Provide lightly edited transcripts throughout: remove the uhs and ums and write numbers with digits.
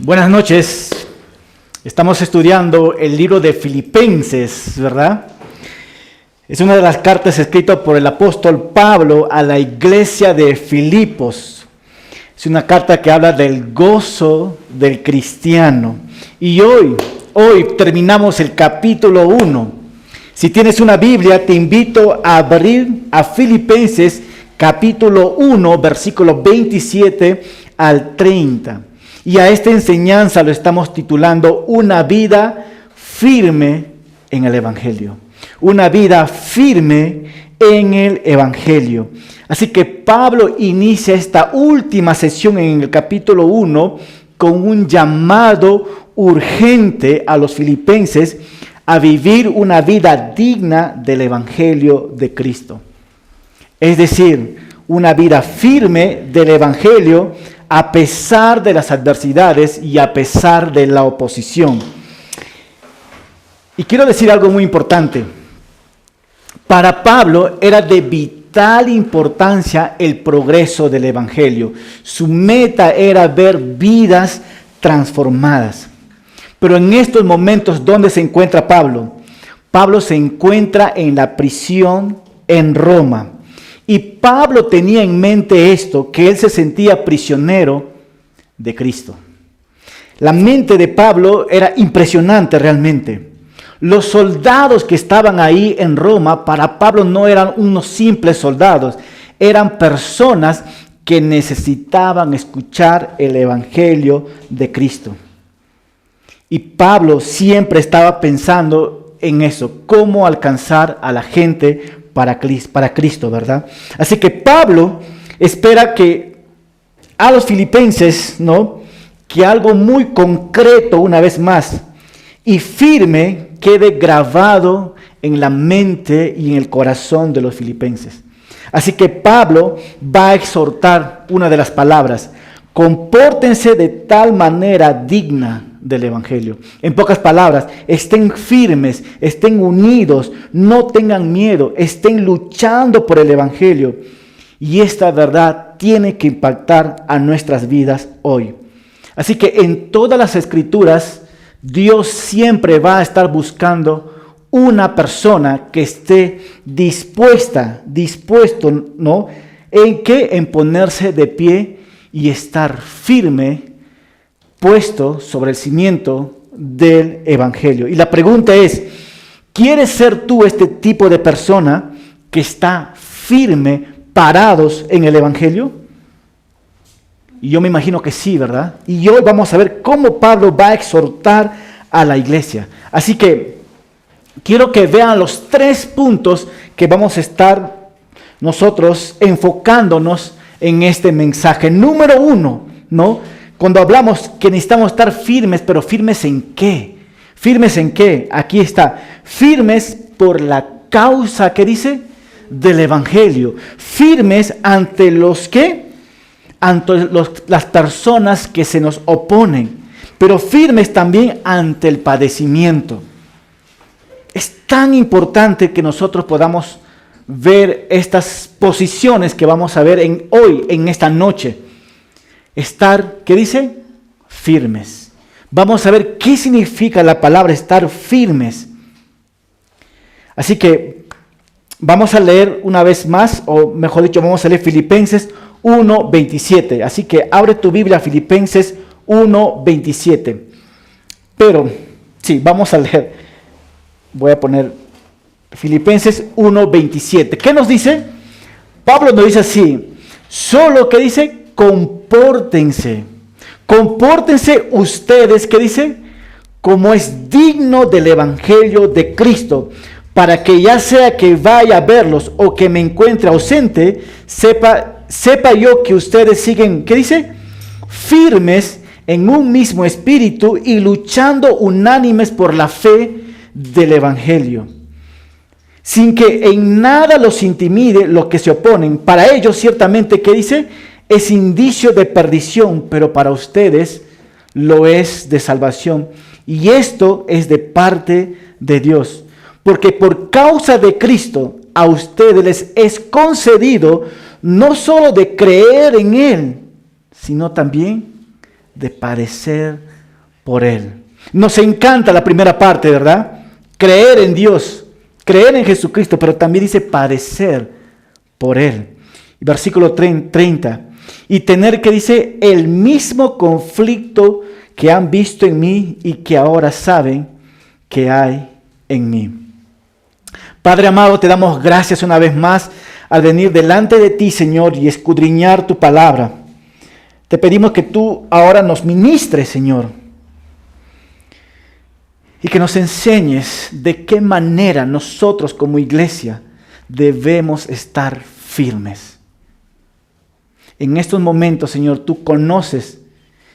Buenas noches. Estamos estudiando el libro de Filipenses, ¿verdad? Es una de las cartas escritas por el apóstol Pablo a la iglesia de Filipos. Es una carta que habla del gozo del cristiano. Y hoy terminamos el capítulo 1. Si tienes una Biblia, te invito a abrir a Filipenses capítulo 1, versículos 27 al 30. Y a esta enseñanza lo estamos titulando Una vida firme en el Evangelio. Una vida firme en el Evangelio. Así que Pablo inicia esta última sesión en el capítulo 1 con un llamado urgente a los filipenses a vivir una vida digna del Evangelio de Cristo. Es decir, una vida firme del Evangelio a pesar de las adversidades y a pesar de la oposición. Y quiero decir algo muy importante. Para Pablo era de vital importancia el progreso del Evangelio. Su meta era ver vidas transformadas. Pero en estos momentos, ¿dónde se encuentra Pablo? Pablo se encuentra en la prisión en Roma. Y Pablo tenía en mente esto, que él se sentía prisionero de Cristo. La mente de Pablo era impresionante realmente. Los soldados que estaban ahí en Roma, para Pablo no eran unos simples soldados, eran personas que necesitaban escuchar el Evangelio de Cristo. Y Pablo siempre estaba pensando en eso, cómo alcanzar a la gente para Cristo, ¿verdad? Así que Pablo espera que a los filipenses, ¿no?, que algo muy concreto una vez más y firme quede grabado en la mente y en el corazón de los filipenses. Así que Pablo va a exhortar una de las palabras: compórtense de tal manera digna del Evangelio. En pocas palabras, estén firmes, estén unidos, no tengan miedo, estén luchando por el Evangelio. Y esta verdad tiene que impactar a nuestras vidas hoy. Así que en todas las Escrituras, Dios siempre va a estar buscando una persona que esté dispuesto, ¿no?, en ponerse de pie y estar firme, puesto sobre el cimiento del Evangelio. Y la pregunta es, ¿quieres ser tú este tipo de persona que está firme, parados en el Evangelio? Y yo me imagino que sí, ¿verdad? Y hoy vamos a ver cómo Pablo va a exhortar a la iglesia. Así que quiero que vean los 3 puntos que vamos a estar nosotros enfocándonos en este mensaje. Número 1, ¿no? Cuando hablamos que necesitamos estar firmes, pero ¿firmes en qué? ¿Firmes en qué? Aquí está. Firmes por la causa, ¿qué dice? Del Evangelio. Firmes ante los que, ante las personas que se nos oponen, pero firmes también ante el padecimiento. Es tan importante que nosotros podamos ver estas posiciones que vamos a ver hoy, en esta noche. Estar, ¿qué dice? Firmes. Vamos a ver qué significa la palabra estar firmes. Así que vamos a leer una vez más, o mejor dicho, vamos a leer Filipenses 1:27. Así que abre tu Biblia, Filipenses 1:27. Pero, sí, vamos a leer. Voy a poner Filipenses 1:27. ¿Qué nos dice? Pablo nos dice así: solo, ¿qué dice? Compórtense ustedes, ¿qué dice? Como es digno del Evangelio de Cristo, para que ya sea que vaya a verlos o que me encuentre ausente, sepa yo que ustedes siguen, ¿qué dice? Firmes en un mismo espíritu y luchando unánimes por la fe del Evangelio, sin que en nada los intimide lo que se oponen. Para ellos ciertamente, ¿qué dice? Es indicio de perdición, pero para ustedes lo es de salvación. Y esto es de parte de Dios, porque por causa de Cristo a ustedes les es concedido no solo de creer en Él, sino también de padecer por Él. Nos encanta la primera parte, ¿verdad? Creer en Dios, creer en Jesucristo, pero también dice padecer por Él. Versículo 30. Y tener que dice el mismo conflicto que han visto en mí y que ahora saben que hay en mí. Padre amado, te damos gracias una vez más al venir delante de ti, Señor, y escudriñar tu palabra. Te pedimos que tú ahora nos ministres, Señor, y que nos enseñes de qué manera nosotros como iglesia debemos estar firmes. En estos momentos, Señor, tú conoces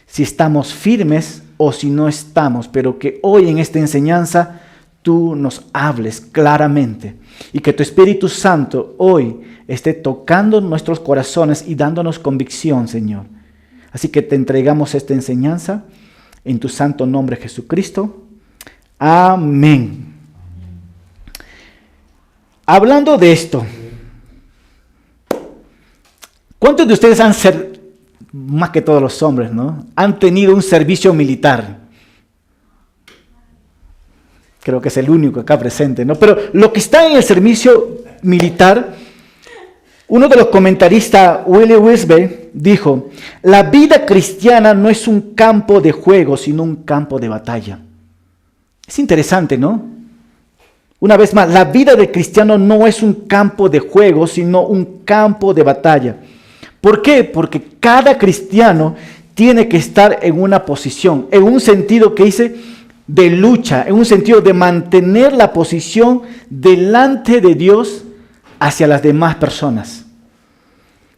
si estamos firmes o si no estamos, pero que hoy en esta enseñanza tú nos hables claramente y que tu Espíritu Santo hoy esté tocando nuestros corazones y dándonos convicción, Señor. Así que te entregamos esta enseñanza en tu santo nombre, Jesucristo. Amén. Hablando de esto, ¿cuántos de ustedes han servido, más que todos los hombres, ¿no? Han tenido un servicio militar? Creo que es el único acá presente, ¿no? Pero lo que está en el servicio militar, uno de los comentaristas, Willie Wisby, dijo: la vida cristiana no es un campo de juego, sino un campo de batalla. Es interesante, ¿no? Una vez más, la vida del cristiano no es un campo de juego, sino un campo de batalla. ¿Por qué? Porque cada cristiano tiene que estar en una posición, en un sentido que dice de lucha, en un sentido de mantener la posición delante de Dios hacia las demás personas.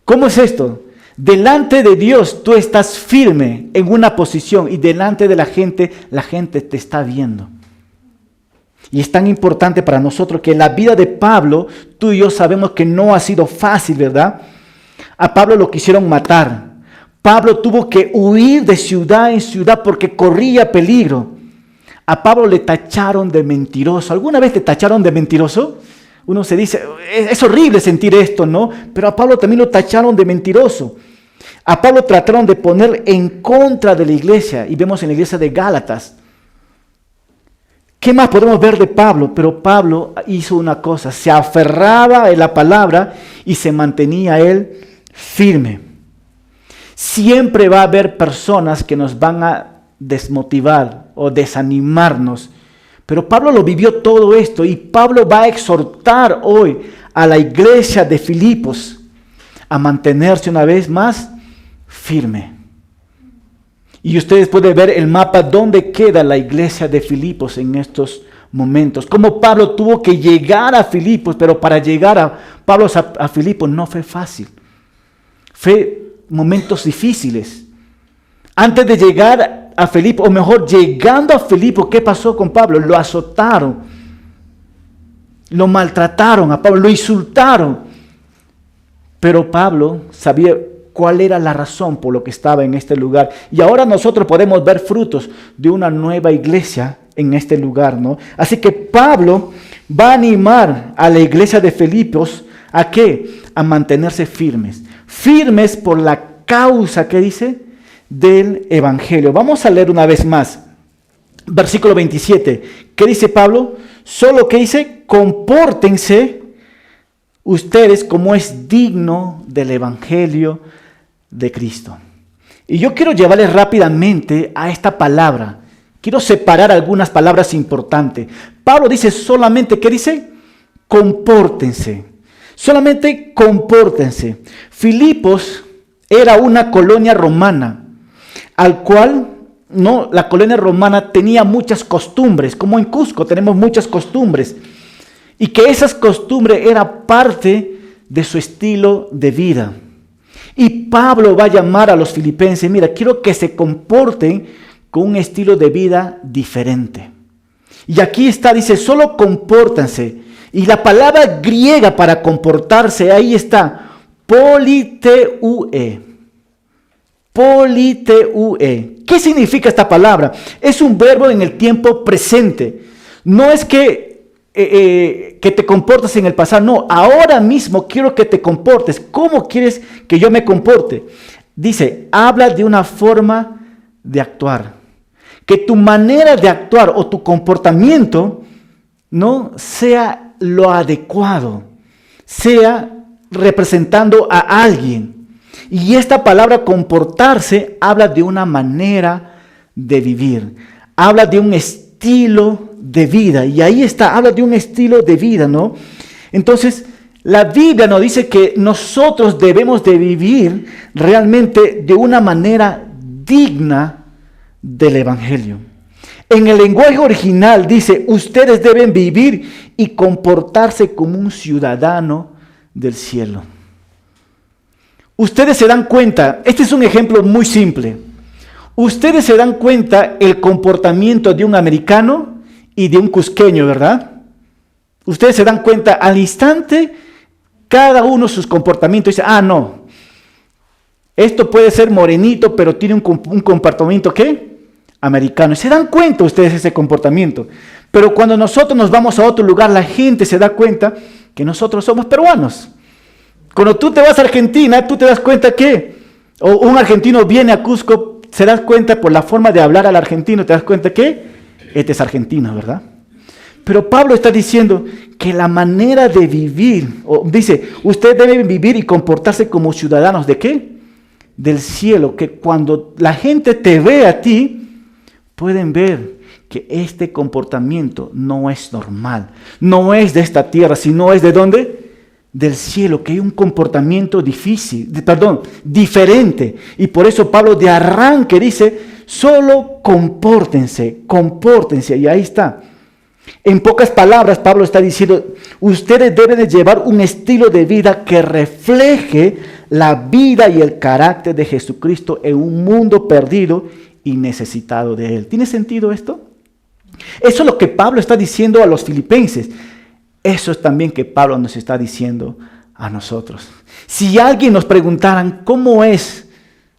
¿Cómo es esto? Delante de Dios tú estás firme en una posición y delante de la gente te está viendo. Y es tan importante para nosotros que la vida de Pablo, tú y yo sabemos que no ha sido fácil, ¿verdad? A Pablo lo quisieron matar. Pablo tuvo que huir de ciudad en ciudad porque corría peligro. A Pablo le tacharon de mentiroso. ¿Alguna vez te tacharon de mentiroso? Uno se dice, es horrible sentir esto, ¿no? Pero a Pablo también lo tacharon de mentiroso. A Pablo trataron de poner en contra de la iglesia. Y vemos en la iglesia de Gálatas. ¿Qué más podemos ver de Pablo? Pero Pablo hizo una cosa, se aferraba a la palabra y se mantenía él firme. Siempre va a haber personas que nos van a desmotivar o desanimarnos, pero Pablo lo vivió todo esto y Pablo va a exhortar hoy a la iglesia de Filipos a mantenerse una vez más firme. Y ustedes pueden ver el mapa donde queda la iglesia de Filipos en estos momentos. Como Pablo tuvo que llegar a Filipos, pero para llegar a Filipos no fue fácil. Fue momentos difíciles. Antes de llegar a Filipos, o mejor, llegando a Filipos, ¿qué pasó con Pablo? Lo azotaron, lo maltrataron a Pablo, lo insultaron. Pero Pablo sabía cuál era la razón por lo que estaba en este lugar. Y ahora nosotros podemos ver frutos de una nueva iglesia en este lugar, ¿no? Así que Pablo va a animar a la iglesia de Filipos ¿a qué? A mantenerse firmes. Firmes por la causa, ¿qué dice? Del evangelio. Vamos a leer una vez más. Versículo 27. ¿Qué dice Pablo? Solo que dice, compórtense ustedes como es digno del evangelio de Cristo. Y yo quiero llevarles rápidamente a esta palabra. Quiero separar algunas palabras importantes. Pablo dice solamente, ¿qué dice? Compórtense. Solamente compórtense. Filipos era una colonia romana, al cual la colonia romana tenía muchas costumbres, como en Cusco tenemos muchas costumbres, y que esas costumbres eran parte de su estilo de vida. Y Pablo va a llamar a los filipenses, mira, quiero que se comporten con un estilo de vida diferente. Y aquí está, dice, solo compórtense. Y la palabra griega para comportarse, ahí está, politeue. Politeue. ¿Qué significa esta palabra? Es un verbo en el tiempo presente. No es que te comportes en el pasado. No, ahora mismo quiero que te comportes. ¿Cómo quieres que yo me comporte? Dice, habla de una forma de actuar. que tu manera de actuar o tu comportamiento no sea lo adecuado, sea representando a alguien. Y esta palabra comportarse habla de una manera de vivir, habla de un estilo de vida. Y ahí está, habla de un estilo de vida, ¿no? Entonces, la Biblia nos dice que nosotros debemos de vivir realmente de una manera digna del Evangelio. En el lenguaje original dice, ustedes deben vivir y comportarse como un ciudadano del cielo. Ustedes se dan cuenta, este es un ejemplo muy simple. Ustedes se dan cuenta el comportamiento de un americano y de un cusqueño, ¿verdad? Ustedes se dan cuenta al instante, cada uno sus comportamientos. Dice, no, esto puede ser morenito, pero tiene un comportamiento, ¿qué? Americano. Y se dan cuenta ustedes ese comportamiento. Pero cuando nosotros nos vamos a otro lugar, la gente se da cuenta que nosotros somos peruanos. Cuando tú te vas a Argentina, tú te das cuenta que, o un argentino viene a Cusco, se das cuenta por la forma de hablar al argentino, te das cuenta que este es argentino, ¿verdad? Pero Pablo está diciendo que la manera de vivir, dice, ustedes deben vivir y comportarse como ciudadanos ¿de qué? Del cielo, que cuando la gente te ve a ti, pueden ver que este comportamiento no es normal, no es de esta tierra, sino es ¿de dónde? Del cielo, que hay un comportamiento diferente. Y por eso Pablo de arranque dice, solo compórtense, y ahí está. En pocas palabras, Pablo está diciendo, ustedes deben de llevar un estilo de vida que refleje la vida y el carácter de Jesucristo en un mundo perdido y necesitado de Él. ¿Tiene sentido esto? Eso es lo que Pablo está diciendo a los filipenses. Eso es también que Pablo nos está diciendo a nosotros. Si alguien nos preguntaran cómo es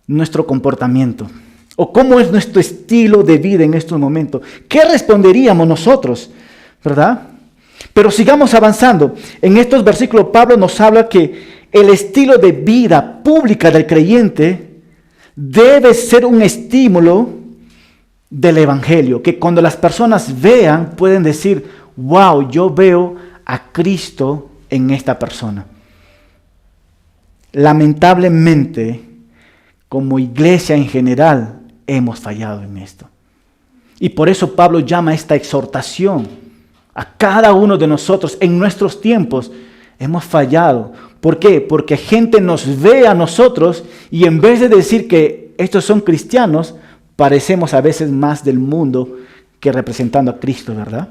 nuestro comportamiento o cómo es nuestro estilo de vida en estos momentos, ¿qué responderíamos nosotros? ¿Verdad? Pero sigamos avanzando. En estos versículos Pablo nos habla que el estilo de vida pública del creyente debe ser un estímulo del Evangelio, que cuando las personas vean pueden decir, wow, yo veo a Cristo en esta persona. Lamentablemente, como iglesia en general, hemos fallado en esto. Y por eso Pablo llama esta exhortación a cada uno de nosotros en nuestros tiempos. Hemos fallado. ¿Por qué? Porque gente nos ve a nosotros y en vez de decir que estos son cristianos, parecemos a veces más del mundo que representando a Cristo, ¿verdad?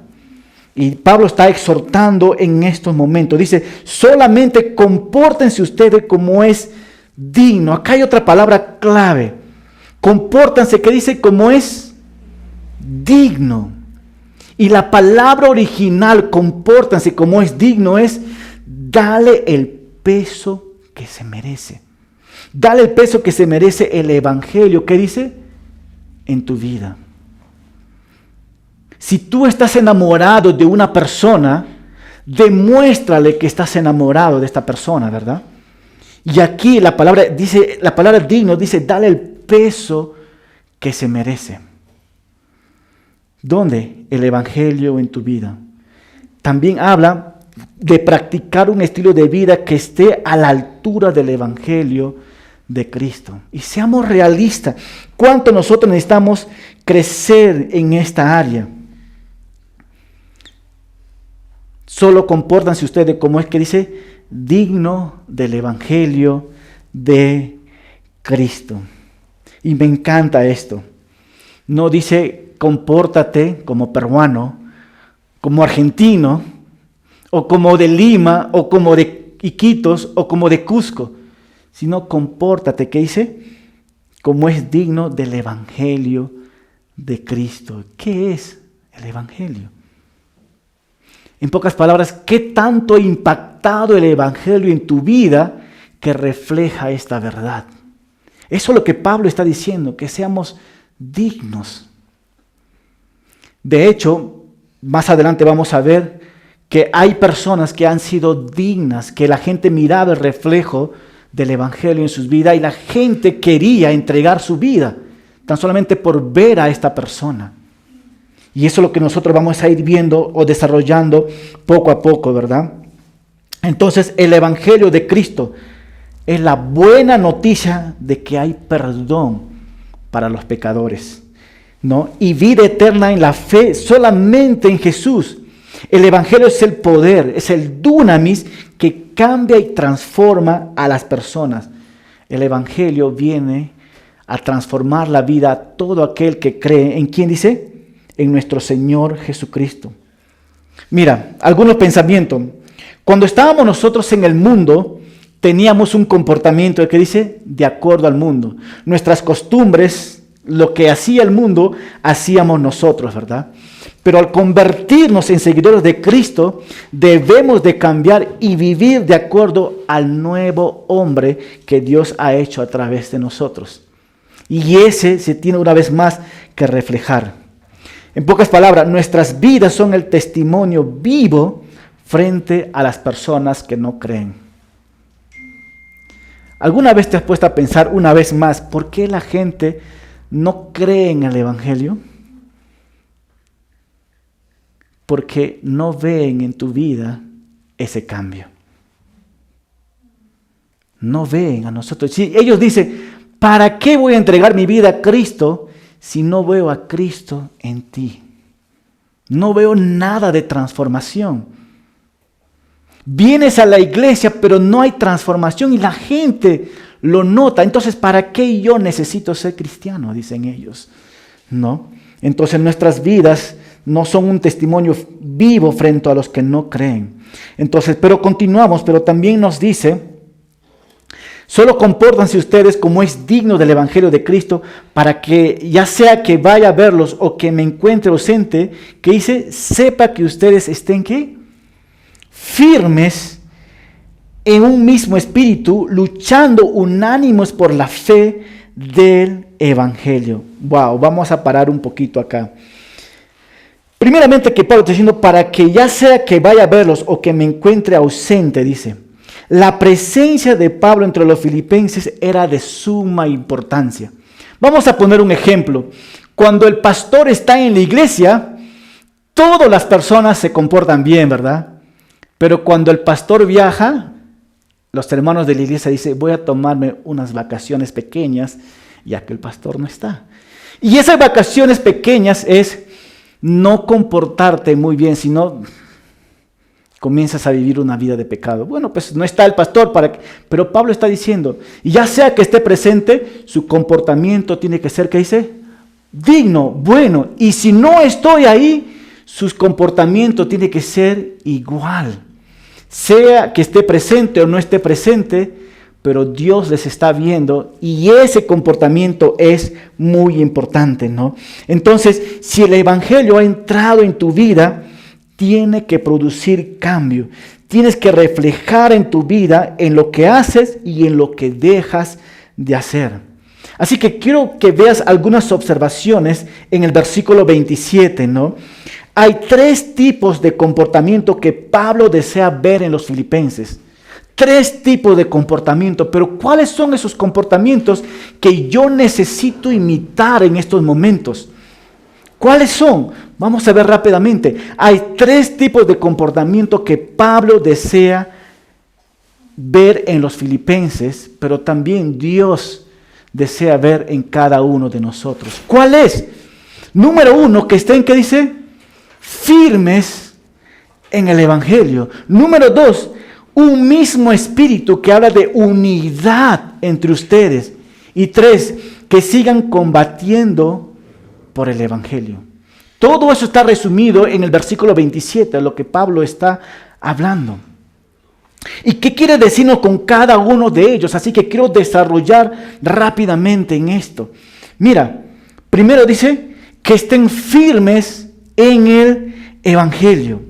Y Pablo está exhortando en estos momentos. Dice, solamente compórtense ustedes como es digno. Acá hay otra palabra clave. Compórtense, que dice como es digno. Y la palabra original, compórtense como es digno, es dale el peso que se merece. Dale el peso que se merece el Evangelio. ¿Qué dice? En tu vida. Si tú estás enamorado de una persona, demuéstrale que estás enamorado de esta persona, ¿verdad? Y aquí la palabra digno dice, dale el peso que se merece. ¿Dónde? El Evangelio en tu vida. También habla de practicar un estilo de vida que esté a la altura del Evangelio de Cristo. Y seamos realistas, ¿cuánto nosotros necesitamos crecer en esta área? Solo compórtanse ustedes como es que dice, digno del Evangelio de Cristo. Y me encanta esto. No dice, compórtate como peruano, como argentino, o como de Lima, o como de Iquitos, o como de Cusco, sino compórtate, ¿qué dice? Como es digno del Evangelio de Cristo. ¿Qué es el Evangelio? En pocas palabras, ¿qué tanto ha impactado el Evangelio en tu vida que refleja esta verdad? Eso es lo que Pablo está diciendo, que seamos dignos. De hecho, más adelante vamos a ver que hay personas que han sido dignas, que la gente miraba el reflejo del Evangelio en sus vidas y la gente quería entregar su vida. tan solamente por ver a esta persona. Y eso es lo que nosotros vamos a ir viendo o desarrollando poco a poco, ¿verdad? Entonces, el Evangelio de Cristo es la buena noticia de que hay perdón para los pecadores, ¿no? Y vida eterna en la fe solamente en Jesús. El Evangelio es el poder, es el dunamis que cambia y transforma a las personas. El Evangelio viene a transformar la vida a todo aquel que cree. ¿En quién dice? En nuestro Señor Jesucristo. Mira, algunos pensamientos. Cuando estábamos nosotros en el mundo, teníamos un comportamiento que dice de acuerdo al mundo. Nuestras costumbres, lo que hacía el mundo, hacíamos nosotros, ¿verdad? Pero al convertirnos en seguidores de Cristo, debemos de cambiar y vivir de acuerdo al nuevo hombre que Dios ha hecho a través de nosotros. Y ese se tiene una vez más que reflejar. En pocas palabras, nuestras vidas son el testimonio vivo frente a las personas que no creen. ¿Alguna vez te has puesto a pensar una vez más por qué la gente no cree en el Evangelio? Porque no ven en tu vida ese cambio. No ven a nosotros. Si ellos dicen, ¿para qué voy a entregar mi vida a Cristo si no veo a Cristo en ti? No veo nada de transformación. Vienes a la iglesia, pero no hay transformación y la gente lo nota. Entonces, ¿para qué yo necesito ser cristiano? Dicen ellos. ¿No? Entonces, nuestras vidas no son un testimonio vivo frente a los que no creen. Entonces, pero continuamos, pero también nos dice, solo compórtanse ustedes como es digno del Evangelio de Cristo, para que ya sea que vaya a verlos o que me encuentre ausente, que dice, sepa que ustedes estén, ¿qué? Firmes en un mismo espíritu, luchando unánimes por la fe del Evangelio. Wow, vamos a parar un poquito acá. Primeramente que Pablo está diciendo, para que ya sea que vaya a verlos o que me encuentre ausente, dice. La presencia de Pablo entre los filipenses era de suma importancia. Vamos a poner un ejemplo. Cuando el pastor está en la iglesia, todas las personas se comportan bien, ¿verdad? Pero cuando el pastor viaja, los hermanos de la iglesia dicen, voy a tomarme unas vacaciones pequeñas, ya que el pastor no está. Y esas vacaciones pequeñas es no comportarte muy bien, sino comienzas a vivir una vida de pecado. Bueno, pues no está el pastor, pero Pablo está diciendo, y ya sea que esté presente, su comportamiento tiene que ser, ¿qué dice? Digno, bueno. Y si no estoy ahí, su comportamiento tiene que ser igual. Sea que esté presente o no esté presente, pero Dios les está viendo y ese comportamiento es muy importante, ¿no? Entonces, si el Evangelio ha entrado en tu vida, tiene que producir cambio. Tienes que reflejar en tu vida, en lo que haces y en lo que dejas de hacer. Así que quiero que veas algunas observaciones en el versículo 27, ¿no? Hay 3 tipos de comportamiento que Pablo desea ver en los filipenses. 3 tipos de comportamiento, pero ¿cuáles son esos comportamientos que yo necesito imitar en estos momentos? ¿Cuáles son? Vamos a ver rápidamente. Hay 3 tipos de comportamiento que Pablo desea ver en los filipenses, pero también Dios desea ver en cada uno de nosotros. ¿Cuál es? Número 1, que estén, ¿qué dice? Firmes en el Evangelio. Número 2, un mismo espíritu que habla de unidad entre ustedes. Y 3, que sigan combatiendo por el Evangelio. Todo eso está resumido en el versículo 27, de lo que Pablo está hablando. ¿Y qué quiere decirnos con cada uno de ellos? Así que quiero desarrollar rápidamente en esto. Mira, primero dice que estén firmes en el Evangelio.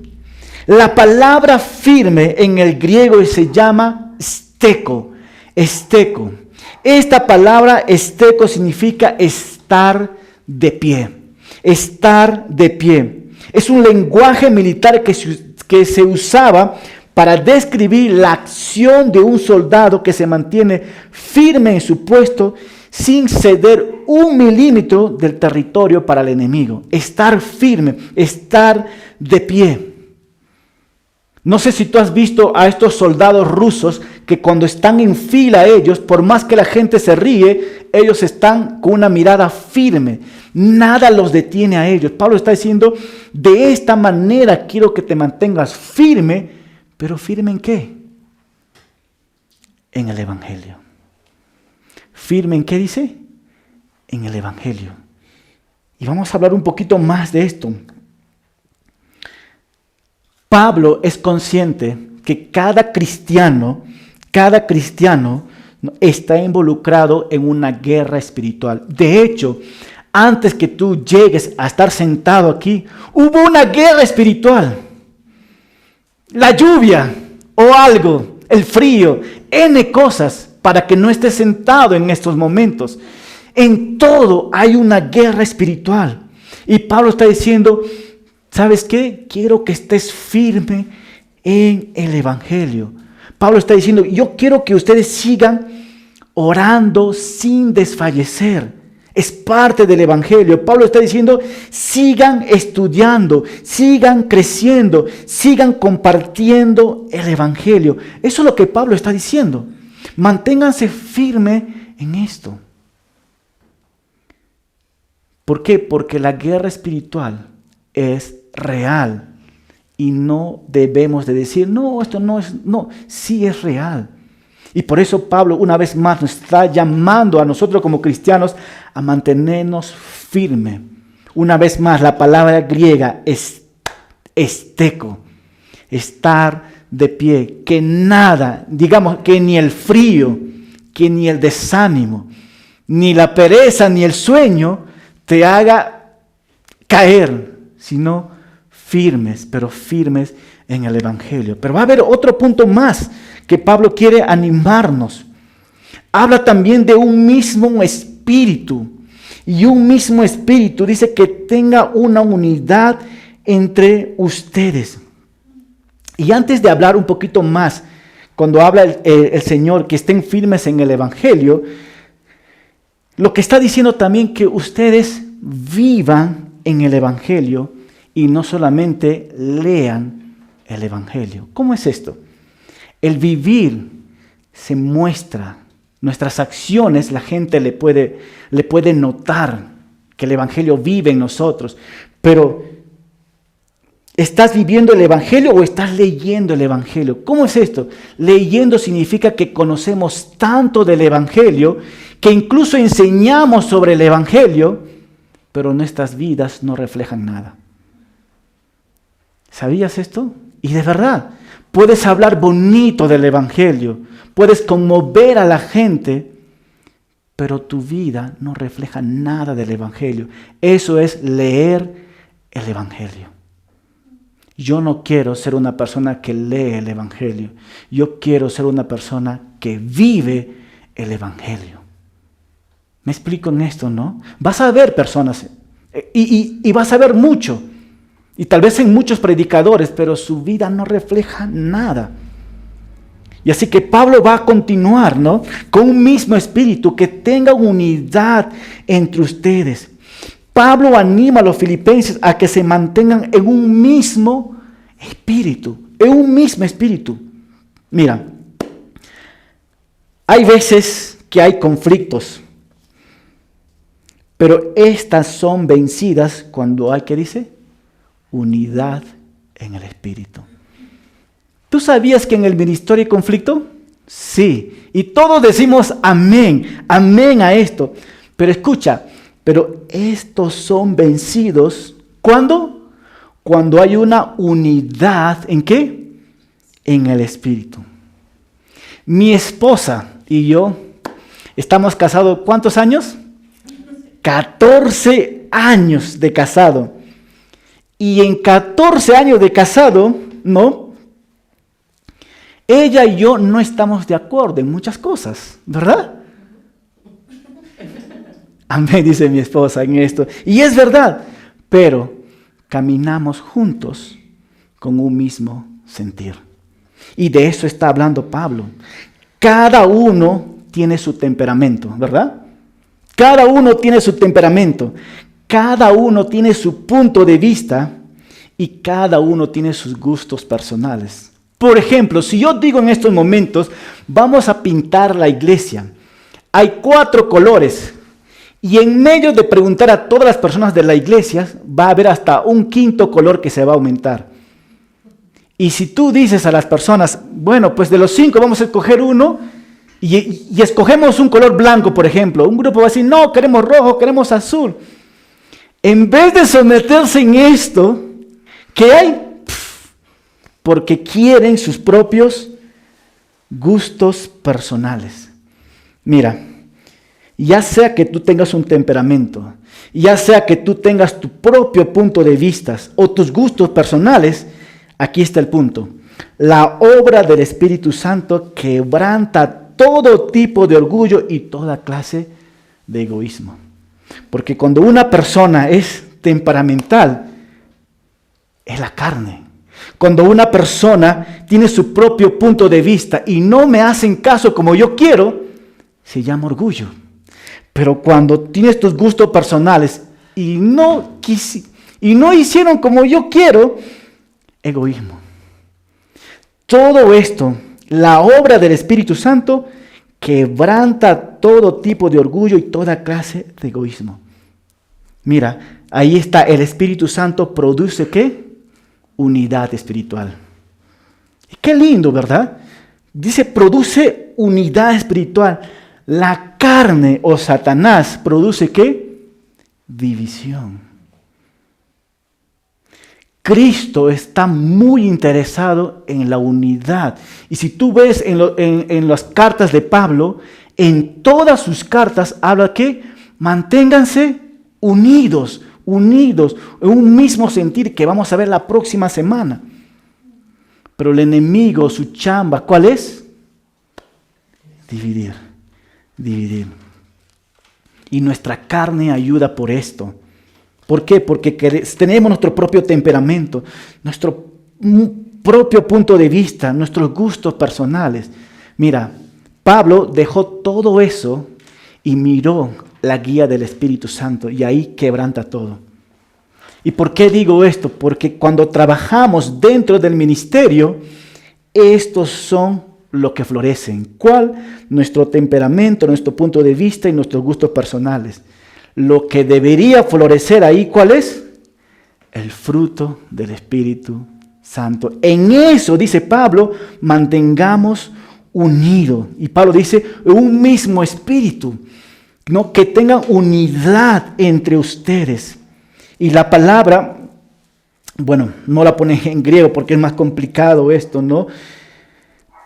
La palabra firme en el griego se llama steko. Esteko. Esta palabra esteko significa estar de pie. Estar de pie. Es un lenguaje militar que se usaba para describir la acción de un soldado que se mantiene firme en su puesto sin ceder 1 milímetro del territorio para el enemigo. Estar firme, estar de pie. No sé si tú has visto a estos soldados rusos que cuando están en fila ellos, por más que la gente se ríe, ellos están con una mirada firme. Nada los detiene a ellos. Pablo está diciendo, de esta manera quiero que te mantengas firme, pero ¿firme en qué? En el Evangelio. ¿Firme en qué dice? En el Evangelio. Y vamos a hablar un poquito más de esto. Pablo es consciente que cada cristiano está involucrado en una guerra espiritual. De hecho, antes que tú llegues a estar sentado aquí, hubo una guerra espiritual. La lluvia o algo, el frío, N cosas para que no estés sentado en estos momentos. En todo hay una guerra espiritual. Y Pablo está diciendo, ¿sabes qué? Quiero que estés firme en el Evangelio. Pablo está diciendo, yo quiero que ustedes sigan orando sin desfallecer. Es parte del Evangelio. Pablo está diciendo, sigan estudiando, sigan creciendo, sigan compartiendo el Evangelio. Eso es lo que Pablo está diciendo. Manténganse firmes en esto. ¿Por qué? Porque la guerra espiritual es real y no debemos de decir, no, esto no es, no, sí es real. Y por eso Pablo una vez más nos está llamando a nosotros como cristianos a mantenernos firmes. Una vez más, la palabra griega es esteco, estar de pie, que nada, digamos que ni el frío, que ni el desánimo, ni la pereza, ni el sueño te haga caer, sino firmes, pero firmes en el Evangelio. Pero va a haber otro punto más que Pablo quiere animarnos. Habla también de un mismo espíritu. Y un mismo espíritu dice que tenga una unidad entre ustedes. Y antes de hablar un poquito más, cuando habla el Señor que estén firmes en el Evangelio, lo que está diciendo también que ustedes vivan en el Evangelio y no solamente lean el Evangelio. ¿Cómo es esto? El vivir se muestra, nuestras acciones, la gente le puede notar que el Evangelio vive en nosotros, pero ¿estás viviendo el Evangelio o estás leyendo el Evangelio? ¿Cómo es esto? Leyendo significa que conocemos tanto del Evangelio que incluso enseñamos sobre el Evangelio, pero nuestras vidas no reflejan nada. ¿Sabías esto? Y de verdad, puedes hablar bonito del Evangelio, puedes conmover a la gente, pero tu vida no refleja nada del Evangelio. Eso es leer el Evangelio. Yo no quiero ser una persona que lee el Evangelio. Yo quiero ser una persona que vive el Evangelio. Me explico en esto, ¿no? Vas a ver personas y vas a ver mucho. Y tal vez en muchos predicadores, pero su vida no refleja nada. Y así que Pablo va a continuar, ¿no? Con un mismo espíritu, que tenga unidad entre ustedes. Pablo anima a los filipenses a que se mantengan en un mismo espíritu, en un mismo espíritu. Mira, hay veces que hay conflictos, pero estas son vencidas cuando hay, ¿qué dice? Unidad en el espíritu. ¿Tú sabías que en el ministerio hay conflicto? Sí, y todos decimos amén, amén a esto. Pero escucha, pero estos son vencidos, ¿cuándo? Cuando hay una unidad, ¿en qué? En el espíritu. Mi esposa y yo estamos casados, ¿cuántos años? 14 años de casado. Y en 14 años de casado, ¿no? Ella y yo no estamos de acuerdo en muchas cosas, ¿verdad? Amén, dice mi esposa en esto. Y es verdad, pero caminamos juntos con un mismo sentir. Y de eso está hablando Pablo. Cada uno tiene su temperamento, ¿verdad? Cada uno tiene su temperamento, cada uno tiene su punto de vista y cada uno tiene sus gustos personales. Por ejemplo, si yo digo en estos momentos, vamos a pintar la iglesia, hay 4 colores y en medio de preguntar a todas las personas de la iglesia, va a haber hasta un 5º color que se va a aumentar. Y si tú dices a las personas, bueno, pues de los 5 vamos a escoger uno y escogemos un color blanco, por ejemplo, un grupo va a decir, no, queremos rojo, queremos azul. En vez de someterse en esto, ¿qué hay? Porque quieren sus propios gustos personales. Mira, ya sea que tú tengas un temperamento, ya sea que tú tengas tu propio punto de vista o tus gustos personales, aquí está el punto. La obra del Espíritu Santo quebranta todo tipo de orgullo y toda clase de egoísmo. Porque cuando una persona es temperamental, es la carne. Cuando una persona tiene su propio punto de vista y no me hacen caso como yo quiero, se llama orgullo. Pero cuando tienes tus gustos personales y no hicieron como yo quiero, egoísmo. Todo esto, la obra del Espíritu Santo, quebranta todo tipo de orgullo y toda clase de egoísmo. Mira, ahí está, el Espíritu Santo produce ¿qué? Unidad espiritual. Qué lindo, ¿verdad? Dice, produce unidad espiritual. La carne o Satanás produce ¿qué? División. Cristo está muy interesado en la unidad. Y si tú ves en las cartas de Pablo, en todas sus cartas habla que manténganse unidos, en un mismo sentir que vamos a ver la próxima semana. Pero el enemigo, su chamba, ¿cuál es? Dividir. Y nuestra carne ayuda por esto. ¿Por qué? Porque tenemos nuestro propio temperamento, nuestro propio punto de vista, nuestros gustos personales. Mira, Pablo dejó todo eso y miró la guía del Espíritu Santo y ahí quebranta todo. ¿Y por qué digo esto? Porque cuando trabajamos dentro del ministerio, estos son lo que florecen. ¿Cuál? Nuestro temperamento, nuestro punto de vista y nuestros gustos personales. Lo que debería florecer ahí, ¿cuál es? El fruto del Espíritu Santo. En eso, dice Pablo, mantengamos unidos. Y Pablo dice, un mismo espíritu, ¿no? Que tengan unidad entre ustedes. Y la palabra, bueno, no la pone en griego porque es más complicado esto, ¿no?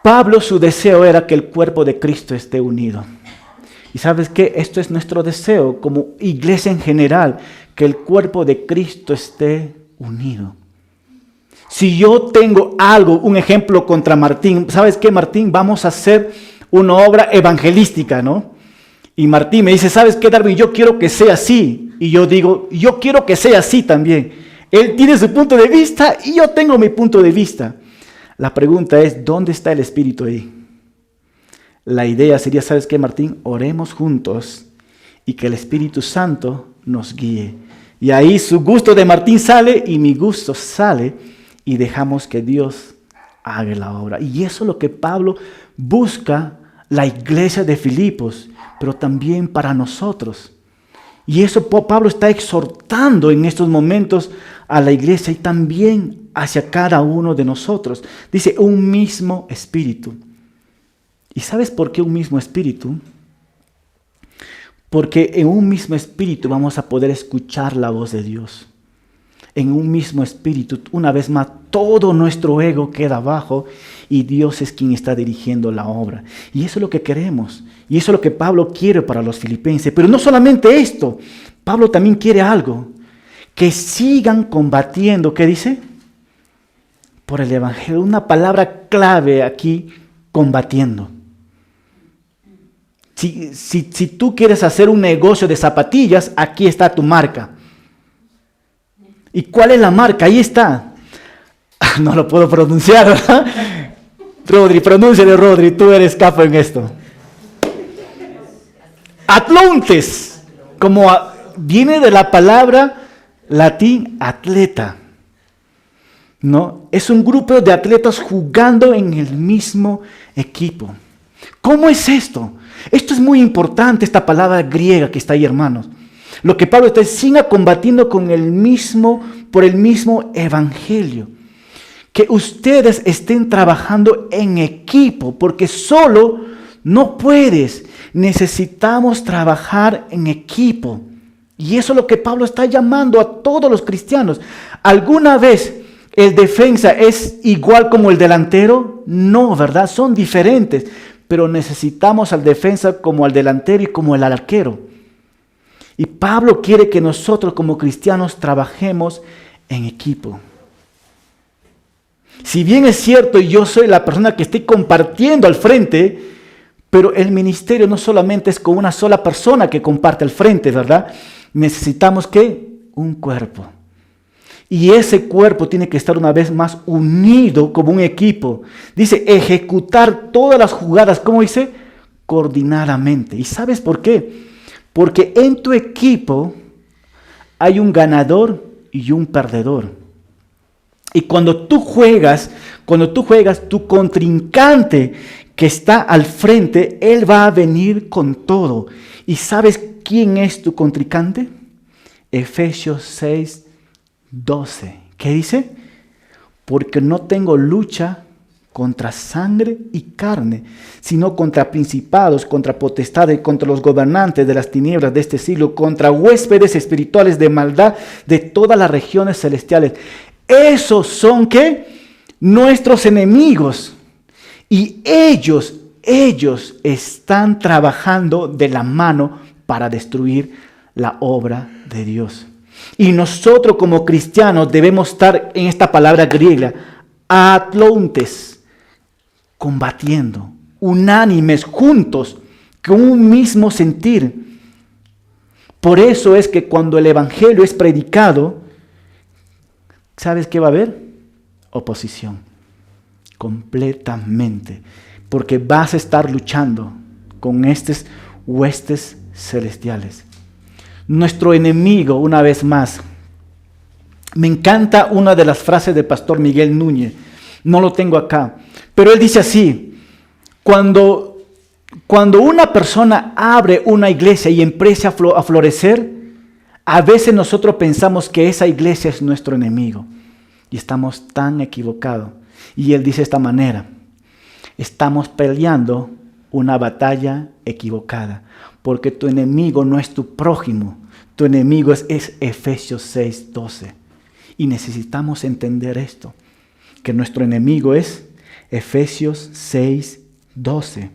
Pablo, su deseo era que el cuerpo de Cristo esté unido. Y ¿sabes qué? Esto es nuestro deseo como iglesia en general, que el cuerpo de Cristo esté unido. Si yo tengo algo, un ejemplo contra Martín, ¿sabes qué, Martín? Vamos a hacer una obra evangelística, ¿no? Y Martín me dice, ¿sabes qué, Darwin? Yo quiero que sea así. Y yo digo, yo quiero que sea así también. Él tiene su punto de vista y yo tengo mi punto de vista. La pregunta es, ¿dónde está el Espíritu ahí? La idea sería, ¿sabes qué, Martín? Oremos juntos y que el Espíritu Santo nos guíe. Y ahí su gusto de Martín sale y mi gusto sale y dejamos que Dios haga la obra. Y eso es lo que Pablo busca, la iglesia de Filipos, pero también para nosotros. Y eso Pablo está exhortando en estos momentos a la iglesia y también hacia cada uno de nosotros. Dice, un mismo espíritu. ¿Y sabes por qué un mismo espíritu? Porque en un mismo espíritu vamos a poder escuchar la voz de Dios. En un mismo espíritu, una vez más, todo nuestro ego queda abajo y Dios es quien está dirigiendo la obra. Y eso es lo que queremos. Y eso es lo que Pablo quiere para los filipenses. Pero no solamente esto, Pablo también quiere algo. Que sigan combatiendo, ¿qué dice? Por el evangelio. Una palabra clave aquí, combatiendo. Si tú quieres hacer un negocio de zapatillas, aquí está tu marca. ¿Y cuál es la marca? Ahí está. No lo puedo pronunciar, ¿verdad? Rodri, pronúnciale, Rodri, tú eres capo en esto. Atlontes. Viene de la palabra latín atleta, ¿no? Es un grupo de atletas jugando en el mismo equipo. ¿Cómo es esto? Esto es muy importante, esta palabra griega que está ahí, hermanos. Lo que Pablo está diciendo, siga combatiendo por el mismo evangelio. Que ustedes estén trabajando en equipo, porque solo no puedes. Necesitamos trabajar en equipo. Y eso es lo que Pablo está llamando a todos los cristianos. ¿Alguna vez el defensa es igual como el delantero? No, ¿verdad? Son diferentes. Pero necesitamos al defensa como al delantero y como el arquero. Y Pablo quiere que nosotros como cristianos trabajemos en equipo. Si bien es cierto, yo soy la persona que estoy compartiendo al frente, pero el ministerio no solamente es con una sola persona que comparte al frente, ¿verdad? Necesitamos ¿qué? Un cuerpo. Y ese cuerpo tiene que estar una vez más unido como un equipo. Dice, ejecutar todas las jugadas, ¿cómo dice? Coordinadamente. ¿Y sabes por qué? Porque en tu equipo hay un ganador y un perdedor. Y cuando tú juegas, tu contrincante que está al frente, él va a venir con todo. ¿Y sabes quién es tu contrincante? Efesios 6:12. ¿Qué dice? Porque no tengo lucha contra sangre y carne, sino contra principados, contra potestades, contra los gobernantes de las tinieblas de este siglo, contra huéspedes espirituales de maldad de todas las regiones celestiales. Esos son ¿qué? Nuestros enemigos. Y ellos están trabajando de la mano para destruir la obra de Dios. Y nosotros como cristianos debemos estar en esta palabra griega, atlontes, combatiendo, unánimes, juntos, con un mismo sentir. Por eso es que cuando el evangelio es predicado, ¿sabes qué va a haber? Oposición. Completamente. Porque vas a estar luchando con estos huestes celestiales. Nuestro enemigo, una vez más. Me encanta una de las frases del pastor Miguel Núñez. No lo tengo acá. Pero él dice así. Cuando una persona abre una iglesia y empieza a florecer, a veces nosotros pensamos que esa iglesia es nuestro enemigo. Y estamos tan equivocados. Y él dice de esta manera. Estamos peleando una batalla equivocada. Porque tu enemigo no es tu prójimo. Tu enemigo es Efesios 6:12. Y necesitamos entender esto. Que nuestro enemigo es Efesios 6:12.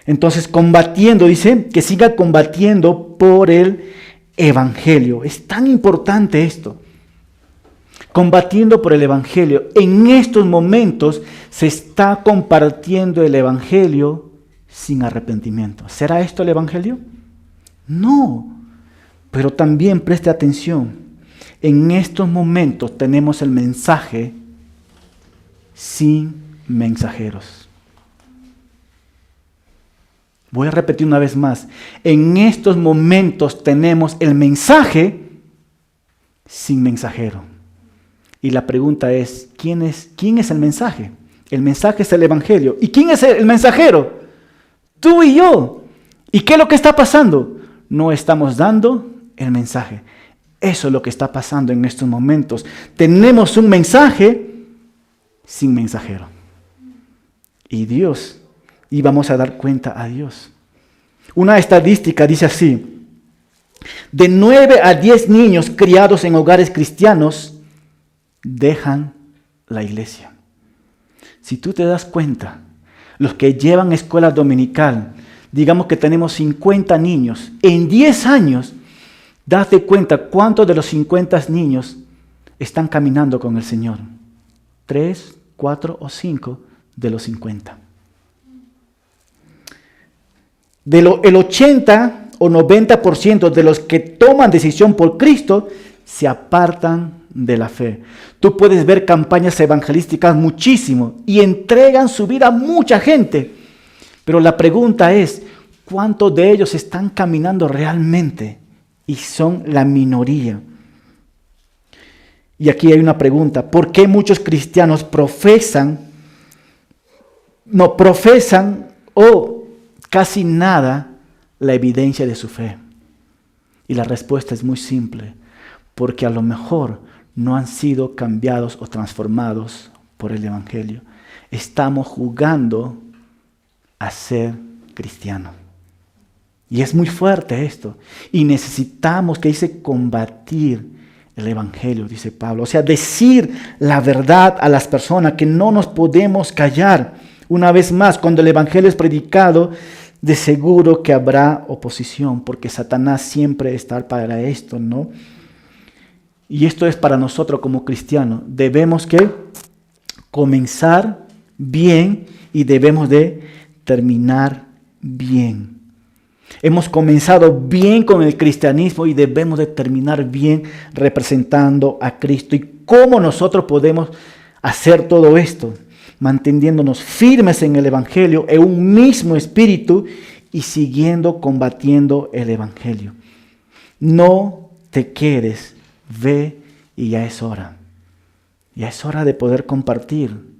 Entonces combatiendo, dice que siga combatiendo por el evangelio. Es tan importante esto. Combatiendo por el evangelio. En estos momentos se está compartiendo el evangelio sin arrepentimiento. ¿Será esto el evangelio? No. Pero también preste atención. En estos momentos tenemos el mensaje sin mensajeros. Voy a repetir una vez más. En estos momentos tenemos el mensaje sin mensajero. Y la pregunta es, ¿quién es el mensaje? El mensaje es el evangelio. ¿Y quién es el mensajero? Tú y yo. ¿Y qué es lo que está pasando? No estamos dando el mensaje. Eso es lo que está pasando en estos momentos. Tenemos un mensaje sin mensajero. Y vamos a dar cuenta a Dios. Una estadística dice así. De 9 a 10 niños criados en hogares cristianos dejan la iglesia. Si tú te das cuenta, los que llevan escuela dominical, digamos que tenemos 50 niños, en 10 años, date cuenta cuántos de los 50 niños están caminando con el Señor. 3, 4 o 5 de los 50. El 80 o 90% de los que toman decisión por Cristo se apartan de la fe. Tú puedes ver campañas evangelísticas muchísimo y entregan su vida a mucha gente. Pero la pregunta es, ¿cuántos de ellos están caminando realmente y son la minoría. Y aquí hay una pregunta: ¿por qué muchos cristianos profesan o casi nada la evidencia de su fe? Y la respuesta es muy simple: porque a lo mejor no han sido cambiados o transformados por el Evangelio. Estamos jugando a ser cristianos. Y es muy fuerte esto. Y necesitamos, que dice, combatir el Evangelio, dice Pablo. O sea, decir la verdad a las personas, que no nos podemos callar. Una vez más, cuando el Evangelio es predicado, de seguro que habrá oposición, porque Satanás siempre está para esto, ¿no? Y esto es para nosotros como cristianos. Debemos que comenzar bien y debemos de terminar bien. Hemos comenzado bien con el cristianismo y debemos de terminar bien representando a Cristo. ¿Y cómo nosotros podemos hacer todo esto? Manteniéndonos firmes en el Evangelio, en un mismo espíritu y siguiendo combatiendo el Evangelio. No te quedes, ve y ya es hora. Ya es hora de poder compartir.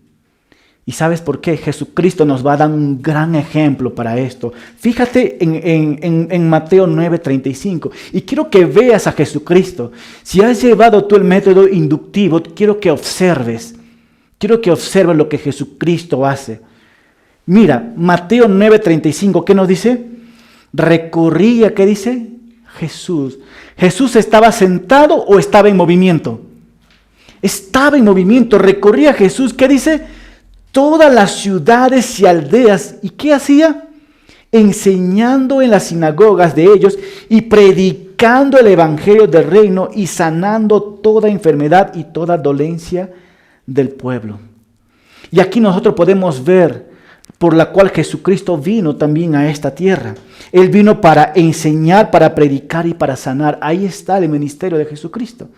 ¿Y sabes por qué? Jesucristo nos va a dar un gran ejemplo para esto. Fíjate en Mateo 9:35. Y quiero que veas a Jesucristo. Si has llevado tú el método inductivo, quiero que observes. Quiero que observes lo que Jesucristo hace. Mira, Mateo 9:35, ¿qué nos dice? Recorría, ¿qué dice? Jesús. ¿Jesús estaba sentado o estaba en movimiento? Estaba en movimiento, recorría Jesús, ¿qué dice? Todas las ciudades y aldeas. ¿Y qué hacía? Enseñando en las sinagogas de ellos y predicando el evangelio del reino y sanando toda enfermedad y toda dolencia del pueblo. Y aquí nosotros podemos ver por la cual Jesucristo vino también a esta tierra. Él vino para enseñar, para predicar y para sanar. Ahí está el ministerio de Jesucristo.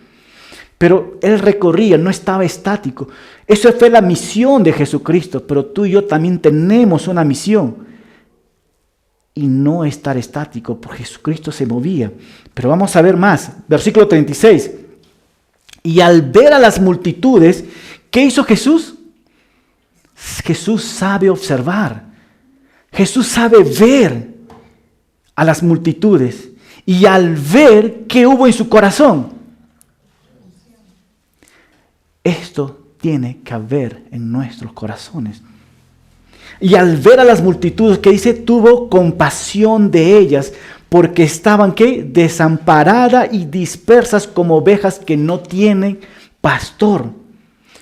Pero Él recorría, no estaba estático. Eso fue la misión de Jesucristo, pero tú y yo también tenemos una misión. Y no estar estático, porque Jesucristo se movía. Pero vamos a ver más. Versículo 36. Y al ver a las multitudes, ¿qué hizo Jesús? Jesús sabe observar. Jesús sabe ver a las multitudes. Y al ver, ¿qué hubo en su corazón? Esto tiene que haber en nuestros corazones. Y al ver a las multitudes, que dice, tuvo compasión de ellas, porque estaban, ¿qué? Desamparadas y dispersas como ovejas que no tienen pastor.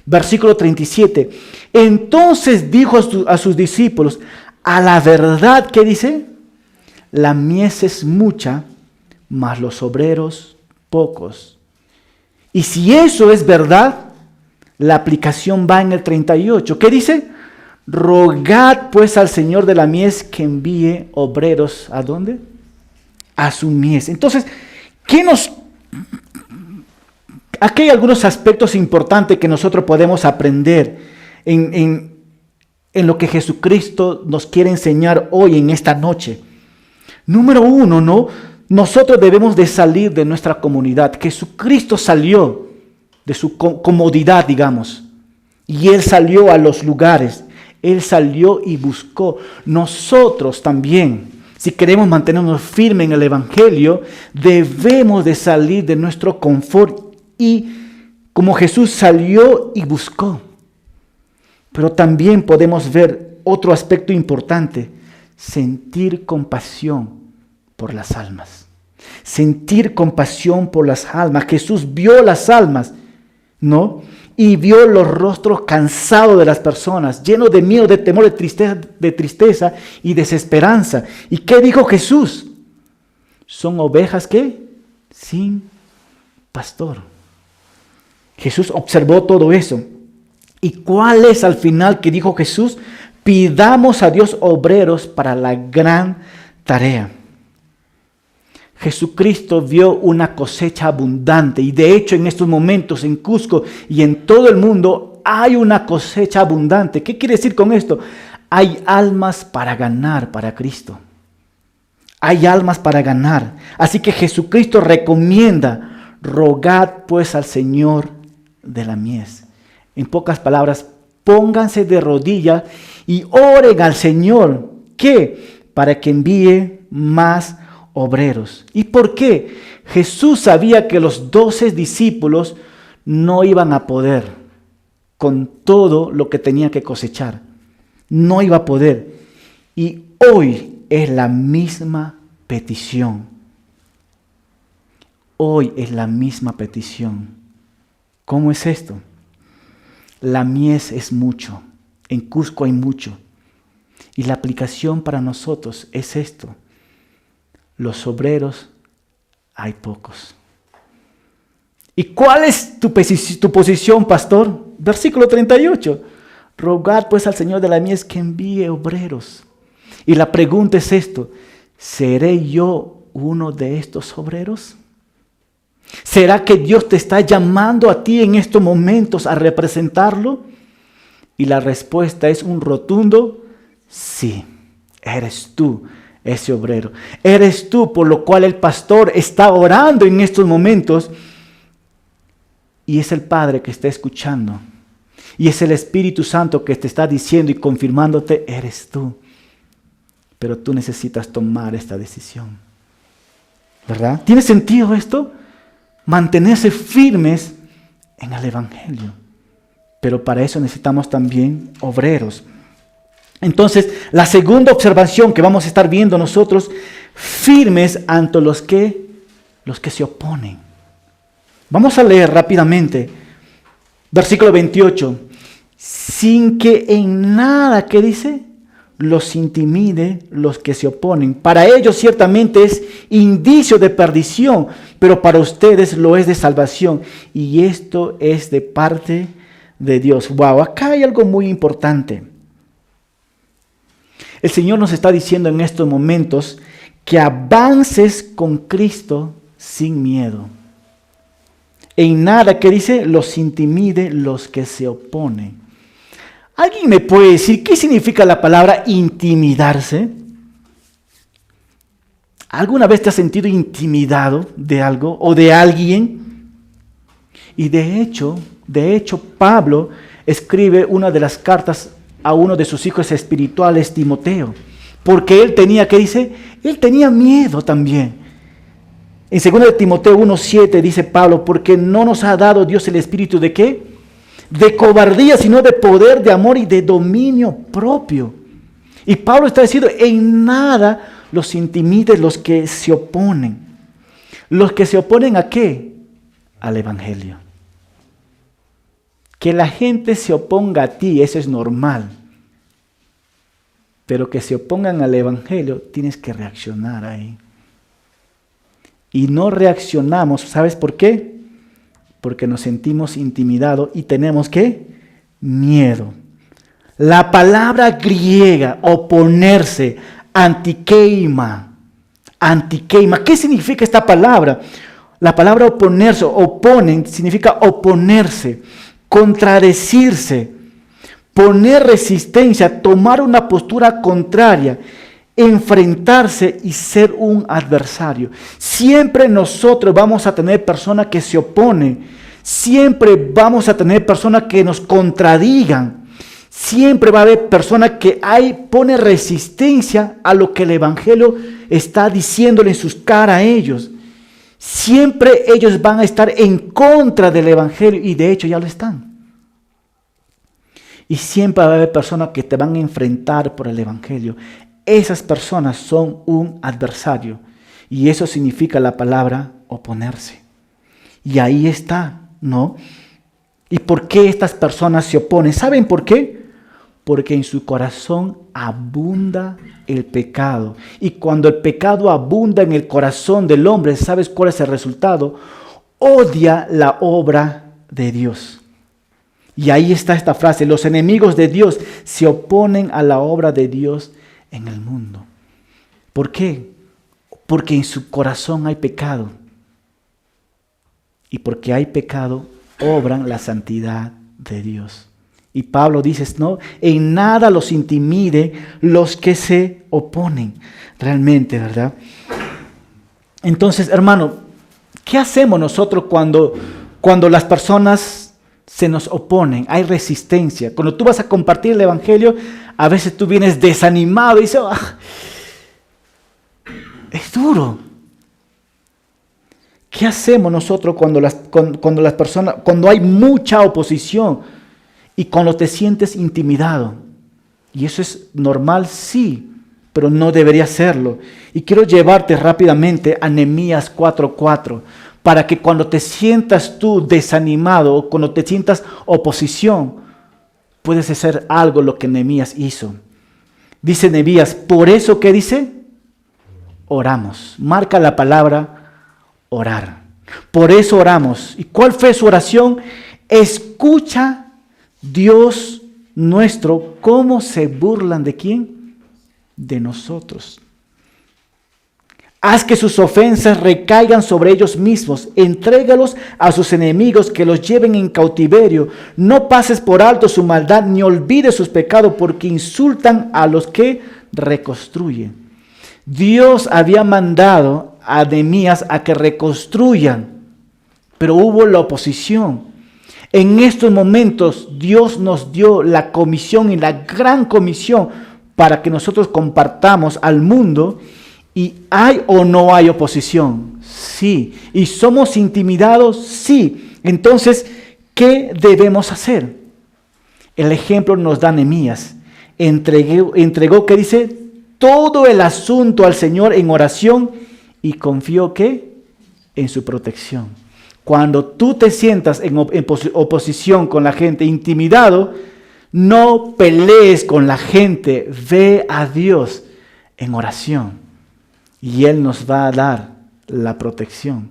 Versículo 37. Entonces dijo a sus discípulos, a la verdad, ¿qué dice? La mies es mucha, mas los obreros pocos. Y si eso es verdad, la aplicación va en el 38. ¿Qué dice? Rogad pues al Señor de la mies que envíe obreros. ¿A dónde? A su mies. Entonces, aquí hay algunos aspectos importantes que nosotros podemos aprender en lo que Jesucristo nos quiere enseñar hoy en esta noche. Número uno, ¿no? Nosotros debemos de salir de nuestra comunidad. Jesucristo salió de su comodidad, digamos. Y Él salió a los lugares. Él salió y buscó. Nosotros también, si queremos mantenernos firmes en el Evangelio, debemos de salir de nuestro confort y como Jesús salió y buscó. Pero también podemos ver otro aspecto importante: sentir compasión por las almas. Sentir compasión por las almas. Jesús vio las almas, ¿no? Y vio los rostros cansados de las personas, llenos de miedo, de temor, de tristeza y desesperanza. ¿Y qué dijo Jesús? Son ovejas, ¿qué? Sin pastor. Jesús observó todo eso. ¿Y cuál es al final que dijo Jesús? Pidamos a Dios obreros para la gran tarea. Jesucristo vio una cosecha abundante y de hecho en estos momentos en Cusco y en todo el mundo hay una cosecha abundante. ¿Qué quiere decir con esto? Hay almas para ganar para Cristo. Hay almas para ganar. Así que Jesucristo recomienda, rogad pues al Señor de la mies. En pocas palabras, pónganse de rodillas y oren al Señor. ¿Qué? Para que envíe más obreros. ¿Y por qué? Jesús sabía que los 12 discípulos no iban a poder con todo lo que tenía que cosechar. No iba a poder. Y hoy es la misma petición. Hoy es la misma petición. ¿Cómo es esto? La mies es mucho. En Cusco hay mucho. Y la aplicación para nosotros es esto. Los obreros hay pocos. ¿Y cuál es tu posición, pastor? Versículo 38. Rogad pues al Señor de la mies que envíe obreros. Y la pregunta es esto. ¿Seré yo uno de estos obreros? ¿Será que Dios te está llamando a ti en estos momentos a representarlo? Y la respuesta es un rotundo sí. Eres tú ese obrero. Eres tú por lo cual el pastor está orando en estos momentos. Y es el Padre que está escuchando. Y es el Espíritu Santo que te está diciendo y confirmándote, eres tú. Pero tú necesitas tomar esta decisión. ¿Verdad? ¿Tiene sentido esto? Mantenerse firmes en el Evangelio. Pero para eso necesitamos también obreros. Entonces, la segunda observación que vamos a estar viendo nosotros, firmes ante los que se oponen. Vamos a leer rápidamente. Versículo 28. Sin que en nada, ¿qué dice? Los intimide los que se oponen. Para ellos ciertamente es indicio de perdición, pero para ustedes lo es de salvación. Y esto es de parte de Dios. Wow, acá hay algo muy importante. El Señor nos está diciendo en estos momentos que avances con Cristo sin miedo. En nada, ¿qué dice? Los intimide los que se oponen. ¿Alguien me puede decir qué significa la palabra intimidarse? ¿Alguna vez te has sentido intimidado de algo o de alguien? Y de hecho, Pablo escribe una de las cartas a uno de sus hijos espirituales, Timoteo, porque él tenía, ¿qué dice? Él tenía miedo también. En 2 de Timoteo 1:7 dice Pablo, porque no nos ha dado Dios el espíritu de ¿qué? De cobardía, sino de poder, de amor y de dominio propio. Y Pablo está diciendo, en nada los intimides los que se oponen. ¿Los que se oponen a qué? Al Evangelio. Que la gente se oponga a ti, eso es normal. Pero que se opongan al Evangelio, tienes que reaccionar ahí. Y no reaccionamos, ¿sabes por qué? Porque nos sentimos intimidados y tenemos ¿qué? Miedo. La palabra griega, oponerse, antikeima. ¿Qué significa esta palabra? La palabra oponerse, oponen, significa oponerse, contradecirse, poner resistencia, tomar una postura contraria, enfrentarse y ser un adversario. Siempre nosotros vamos a tener personas que se oponen, siempre vamos a tener personas que nos contradigan, siempre va a haber personas que pone resistencia a lo que el Evangelio está diciéndole en sus caras a ellos. Siempre ellos van a estar en contra del Evangelio y de hecho ya lo están. Y siempre va a haber personas que te van a enfrentar por el Evangelio. Esas personas son un adversario. Y eso significa la palabra oponerse. Y ahí está, ¿no? ¿Y por qué estas personas se oponen? ¿Saben por qué? Porque en su corazón abunda el pecado. Y cuando el pecado abunda en el corazón del hombre, ¿sabes cuál es el resultado? Odia la obra de Dios. Y ahí está esta frase, los enemigos de Dios se oponen a la obra de Dios en el mundo. ¿Por qué? Porque en su corazón hay pecado. Y porque hay pecado, obran la santidad de Dios. Y Pablo dice, no, en nada los intimide los que se oponen. Realmente, ¿verdad? Entonces, hermano, ¿qué hacemos nosotros cuando las personas se nos oponen? Hay resistencia. Cuando tú vas a compartir el evangelio, a veces tú vienes desanimado y dices, es duro. ¿Qué hacemos nosotros cuando las personas, cuando hay mucha oposición y cuando te sientes intimidado? Y eso es normal, sí, pero no debería serlo. Y quiero llevarte rápidamente a Nehemías 4:4, para que cuando te sientas tú desanimado o cuando te sientas oposición, puedes hacer algo lo que Nehemías hizo. Dice Nehemías, por eso, ¿qué dice? Oramos. Marca la palabra orar. Por eso oramos. ¿Y cuál fue su oración? Escucha, Dios nuestro, cómo se burlan de quién? De nosotros. Haz que sus ofensas recaigan sobre ellos mismos. Entrégalos a sus enemigos que los lleven en cautiverio. No pases por alto su maldad ni olvides sus pecados, porque insultan a los que reconstruyen. Dios había mandado a Nehemías a que reconstruyan, pero hubo la oposición. En estos momentos Dios nos dio la comisión y la gran comisión para que nosotros compartamos al mundo. ¿Y hay o no hay oposición? Sí. ¿Y somos intimidados? Sí. Entonces, ¿qué debemos hacer? El ejemplo nos da Nehemías. Entregó, ¿qué dice? Todo el asunto al Señor en oración y confió, ¿qué? En su protección. Cuando tú te sientas en oposición con la gente, intimidado, no pelees con la gente. Ve a Dios en oración y Él nos va a dar la protección.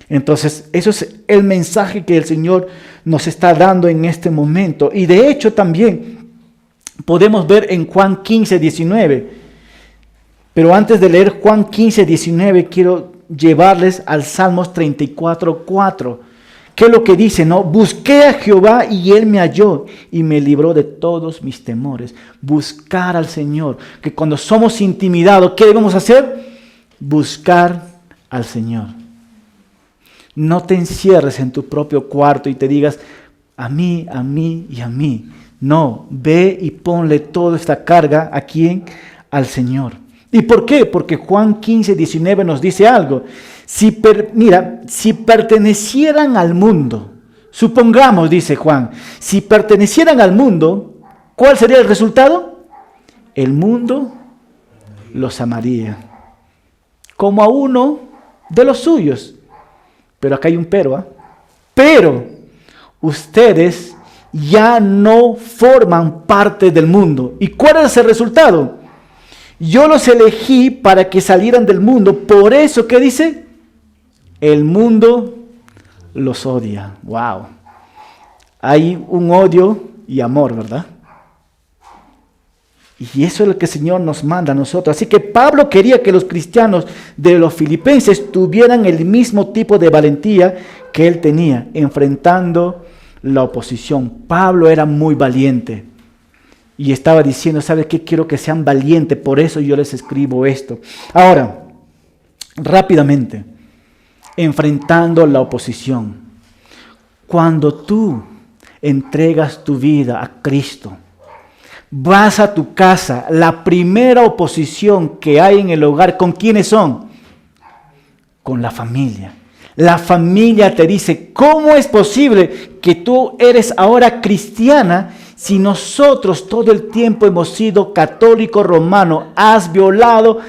Entonces, eso es el mensaje que el Señor nos está dando en este momento. Y de hecho también podemos ver en Juan 15:19. Pero antes de leer Juan 15:19, quiero llevarles al Salmos 34:4. ¿Qué es lo que dice? No, busqué a Jehová y Él me halló y me libró de todos mis temores. Buscar al Señor. Que cuando somos intimidados, ¿qué debemos hacer? Buscar al Señor. No te encierres en tu propio cuarto y te digas, a mí y a mí. No, ve y ponle toda esta carga a quién, al Señor. ¿Y por qué? Porque Juan 15:19 nos dice algo. Si pertenecieran al mundo, supongamos, dice Juan, si pertenecieran al mundo, ¿cuál sería el resultado? El mundo los amaría, como a uno de los suyos. Pero acá hay un pero, ¿eh? Pero ustedes ya no forman parte del mundo. ¿Y cuál es el resultado? Yo los elegí para que salieran del mundo. Por eso, ¿qué dice? El mundo los odia. Wow. Hay un odio y amor, ¿verdad? Y eso es lo que el Señor nos manda a nosotros. Así que Pablo quería que los cristianos de los filipenses tuvieran el mismo tipo de valentía que él tenía, enfrentando la oposición. Pablo era muy valiente. Y estaba diciendo, ¿sabe qué? Quiero que sean valientes, por eso yo les escribo esto. Ahora, rápidamente, enfrentando la oposición. Cuando tú entregas tu vida a Cristo, vas a tu casa, la primera oposición que hay en el hogar, ¿con quiénes son? Con la familia. La familia te dice, ¿cómo es posible que tú eres ahora cristiana si nosotros todo el tiempo hemos sido católicos romanos? Has violado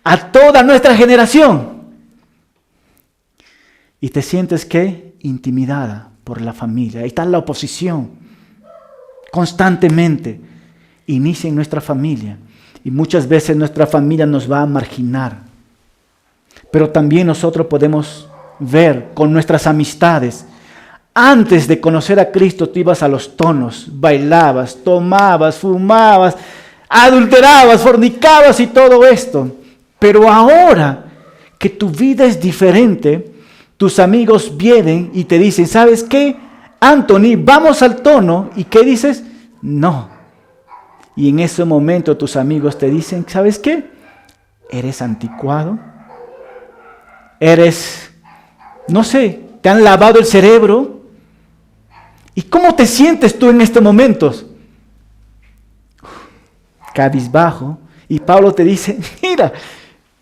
a toda nuestra generación. Y te sientes, ¿qué? Intimidada por la familia. Ahí está la oposición. Constantemente inicia en nuestra familia. Y muchas veces nuestra familia nos va a marginar. Pero también nosotros podemos ver con nuestras amistades. Antes de conocer a Cristo, tú ibas a los tonos, bailabas, tomabas, fumabas, adulterabas, fornicabas y todo esto. Pero ahora que tu vida es diferente, tus amigos vienen y te dicen, ¿sabes qué? Anthony, vamos al tono. ¿Y qué dices? No. Y en ese momento tus amigos te dicen, ¿sabes qué? Eres anticuado. Eres, no sé, te han lavado el cerebro. ¿Y cómo te sientes tú en estos momentos? Cabizbajo. Y Pablo te dice, mira,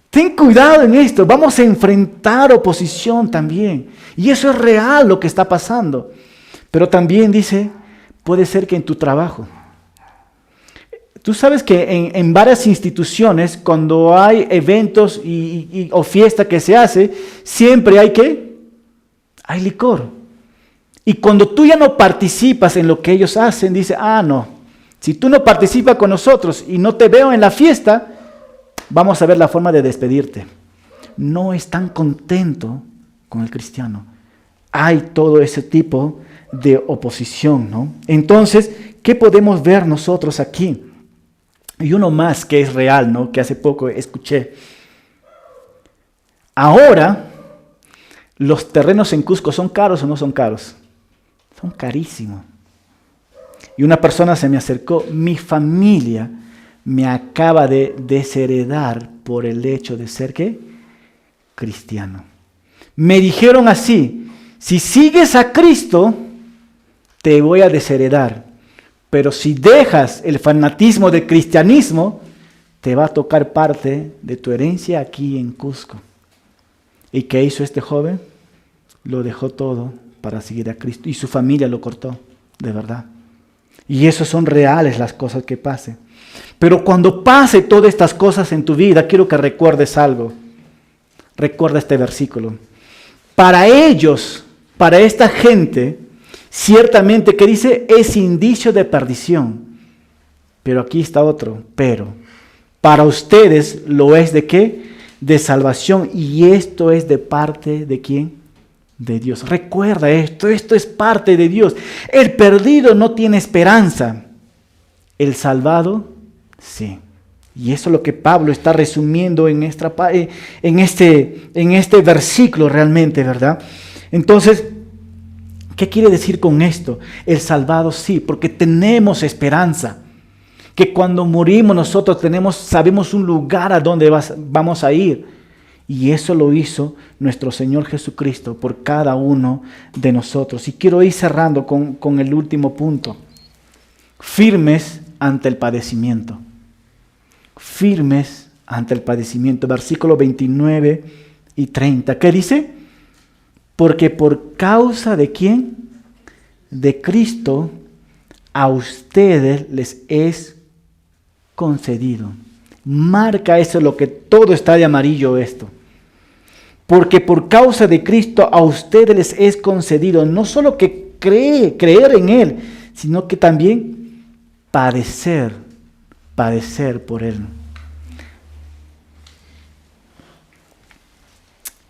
ten cuidado en esto, vamos a enfrentar oposición también. Y eso es real lo que está pasando. Pero también dice, puede ser que en tu trabajo. Tú sabes que en varias instituciones, cuando hay eventos o fiesta que se hace, siempre hay ¿qué? Hay licor. Y cuando tú ya no participas en lo que ellos hacen, dice, no, si tú no participas con nosotros y no te veo en la fiesta, vamos a ver la forma de despedirte. No están contentos con el cristiano. Hay todo ese tipo de oposición, ¿no? Entonces, ¿qué podemos ver nosotros aquí? Y uno más que es real, ¿no? Que hace poco escuché. Ahora, ¿los terrenos en Cusco son caros o no son caros? Son carísimos. Y una persona se me acercó, mi familia me acaba de desheredar por el hecho de ser, ¿qué? Cristiano. Me dijeron así, si sigues a Cristo, te voy a desheredar. Pero si dejas el fanatismo del cristianismo, te va a tocar parte de tu herencia aquí en Cusco. ¿Y qué hizo este joven? Lo dejó todo para seguir a Cristo. Y su familia lo cortó, de verdad. Y eso son reales las cosas que pasen. Pero cuando pase todas estas cosas en tu vida, quiero que recuerdes algo. Recuerda este versículo. Para ellos, para esta gente, ciertamente, que dice, es indicio de perdición. Pero aquí está otro, pero. Para ustedes lo es de ¿qué? De salvación. Y esto es de parte de ¿quién? De Dios. Recuerda esto es parte de Dios. El perdido no tiene esperanza. El salvado, sí. Y eso es lo que Pablo está resumiendo en este versículo realmente, ¿verdad? Entonces, ¿qué quiere decir con esto? El salvado sí, porque tenemos esperanza. Que cuando morimos nosotros sabemos un lugar a donde vamos a ir. Y eso lo hizo nuestro Señor Jesucristo por cada uno de nosotros. Y quiero ir cerrando con el último punto. Firmes ante el padecimiento. Firmes ante el padecimiento. Versículos 29 y 30. ¿Qué dice? Porque por causa de ¿quién? De Cristo, a ustedes les es concedido. Marca eso, lo que todo está de amarillo esto. Porque por causa de Cristo a ustedes les es concedido, no solo que creer en Él, sino que también padecer por Él.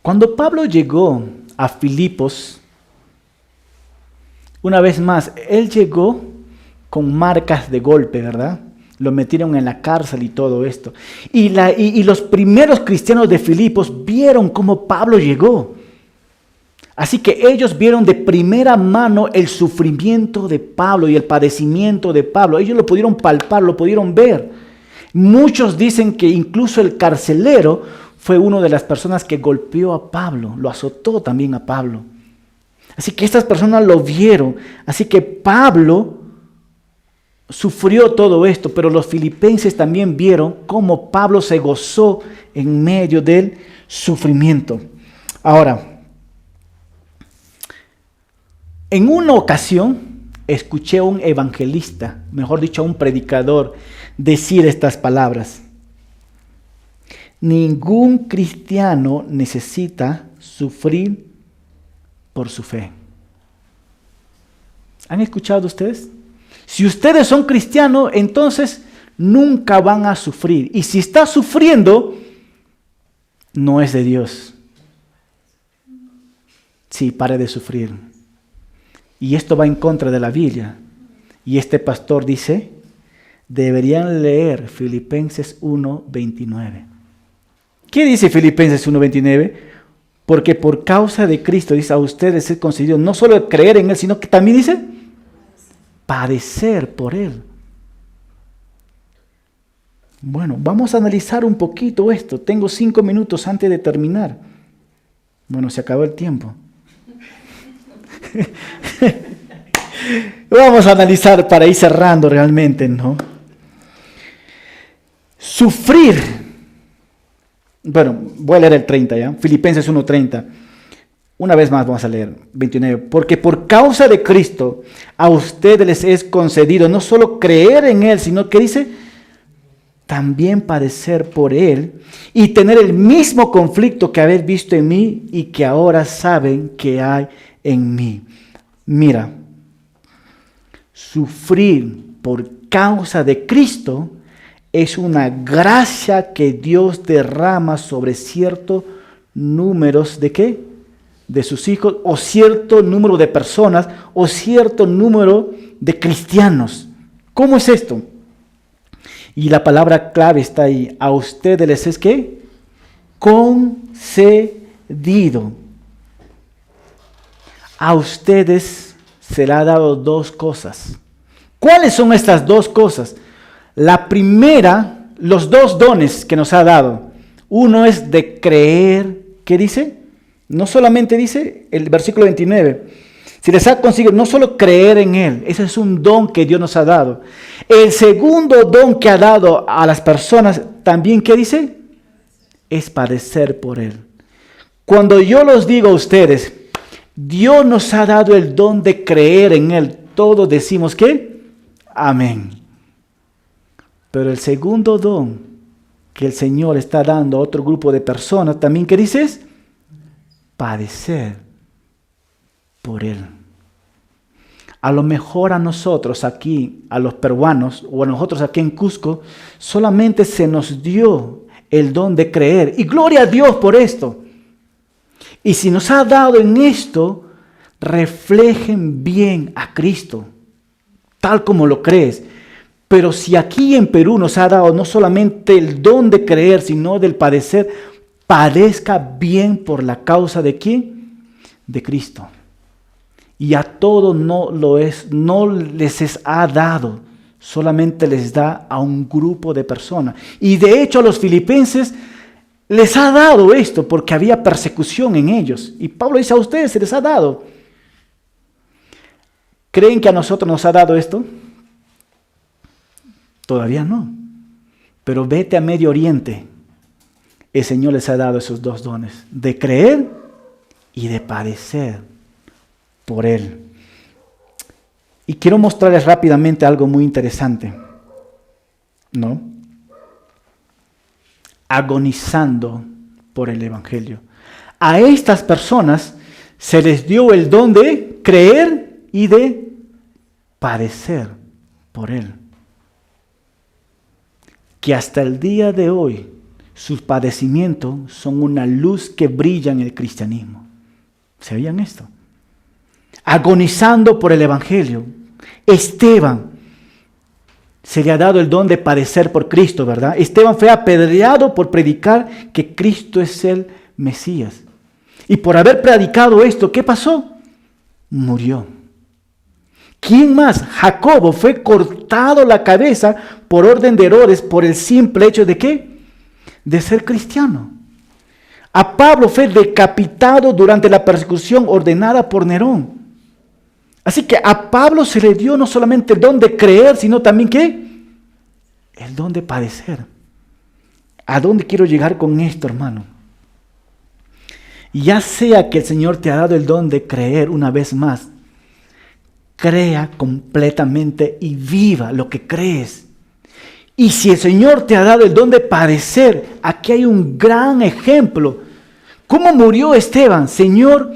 Cuando Pablo llegó a Filipos, una vez más, él llegó con marcas de golpe, ¿verdad? Lo metieron en la cárcel y todo esto. Y los primeros cristianos de Filipos vieron cómo Pablo llegó. Así que ellos vieron de primera mano el sufrimiento de Pablo y el padecimiento de Pablo. Ellos lo pudieron palpar, lo pudieron ver. Muchos dicen que incluso el carcelero fue una de las personas que golpeó a Pablo, lo azotó también a Pablo. Así que estas personas lo vieron. Así que Pablo sufrió todo esto, pero los filipenses también vieron cómo Pablo se gozó en medio del sufrimiento. Ahora, en una ocasión escuché a un evangelista, mejor dicho a un predicador, decir estas palabras. Ningún cristiano necesita sufrir por su fe. ¿Han escuchado ustedes? Si ustedes son cristianos, entonces nunca van a sufrir. Y si está sufriendo, no es de Dios. Sí, pare de sufrir. Y esto va en contra de la Biblia. Y este pastor dice, deberían leer Filipenses 1:29. ¿Qué dice Filipenses 1:29? porque por causa de Cristo, dice, a ustedes es concedido no solo creer en Él, sino que también dice, padecer por Él. Bueno, vamos a analizar un poquito esto. Tengo 5 minutos antes de terminar. Bueno, se acabó el tiempo. Vamos a analizar para ir cerrando realmente, ¿no? Sufrir. Bueno, voy a leer el 30 ya. Filipenses 1:30. Una vez más vamos a leer 29. Porque por causa de Cristo a ustedes les es concedido no solo creer en Él, sino que dice, también padecer por Él y tener el mismo conflicto que habéis visto en mí y que ahora saben que hay en mí. Mira, sufrir por causa de Cristo es una gracia que Dios derrama sobre ciertos números de ¿qué? De sus hijos, o cierto número de personas, o cierto número de cristianos. ¿Cómo es esto? Y la palabra clave está ahí. A ustedes les es ¿qué? Concedido. A ustedes se le ha dado 2 cosas. ¿Cuáles son estas 2 cosas? La primera, los 2 dones que nos ha dado. Uno es de creer, ¿qué dice? No solamente dice el versículo 29. Si les ha conseguido no solo creer en Él, ese es un don que Dios nos ha dado. El segundo don que ha dado a las personas, también, ¿qué dice? Es padecer por Él. Cuando yo los digo a ustedes, Dios nos ha dado el don de creer en Él. Todos decimos ¿qué? Amén. Pero el segundo don que el Señor está dando a otro grupo de personas, también, ¿qué dices? Padecer por Él. A lo mejor a nosotros aquí, a los peruanos, o a nosotros aquí en Cusco, solamente se nos dio el don de creer. Y gloria a Dios por esto. Y si nos ha dado en esto, reflejen bien a Cristo, tal como lo crees. Pero si aquí en Perú nos ha dado no solamente el don de creer, sino del padecer, padezca bien por la causa de ¿quién? De Cristo. Y a todos no les ha dado, solamente les da a un grupo de personas. Y de hecho a los filipenses les ha dado esto porque había persecución en ellos. Y Pablo dice, a ustedes se les ha dado. ¿Creen que a nosotros nos ha dado esto? Todavía no. Pero vete a Medio Oriente. El Señor les ha dado esos 2 dones, de creer y de padecer por Él. Y quiero mostrarles rápidamente algo muy interesante, ¿no? Agonizando por el Evangelio. A estas personas se les dio el don de creer y de padecer por Él. Que hasta el día de hoy sus padecimientos son una luz que brilla en el cristianismo. ¿Sabían esto? Agonizando por el Evangelio. Esteban se le ha dado el don de padecer por Cristo, ¿verdad? Esteban fue apedreado por predicar que Cristo es el Mesías. Y por haber predicado esto, ¿qué pasó? Murió. ¿Quién más? Jacobo fue cortado la cabeza por orden de Herodes por el simple hecho de ¿qué? De ser cristiano. A Pablo fue decapitado durante la persecución ordenada por Nerón. Así que a Pablo se le dio no solamente el don de creer, sino también ¿qué? El don de padecer. ¿A dónde quiero llegar con esto, hermano? Ya sea que el Señor te ha dado el don de creer una vez más, crea completamente y viva lo que crees. Y si el Señor te ha dado el don de padecer, aquí hay un gran ejemplo. ¿Cómo murió Esteban? Señor,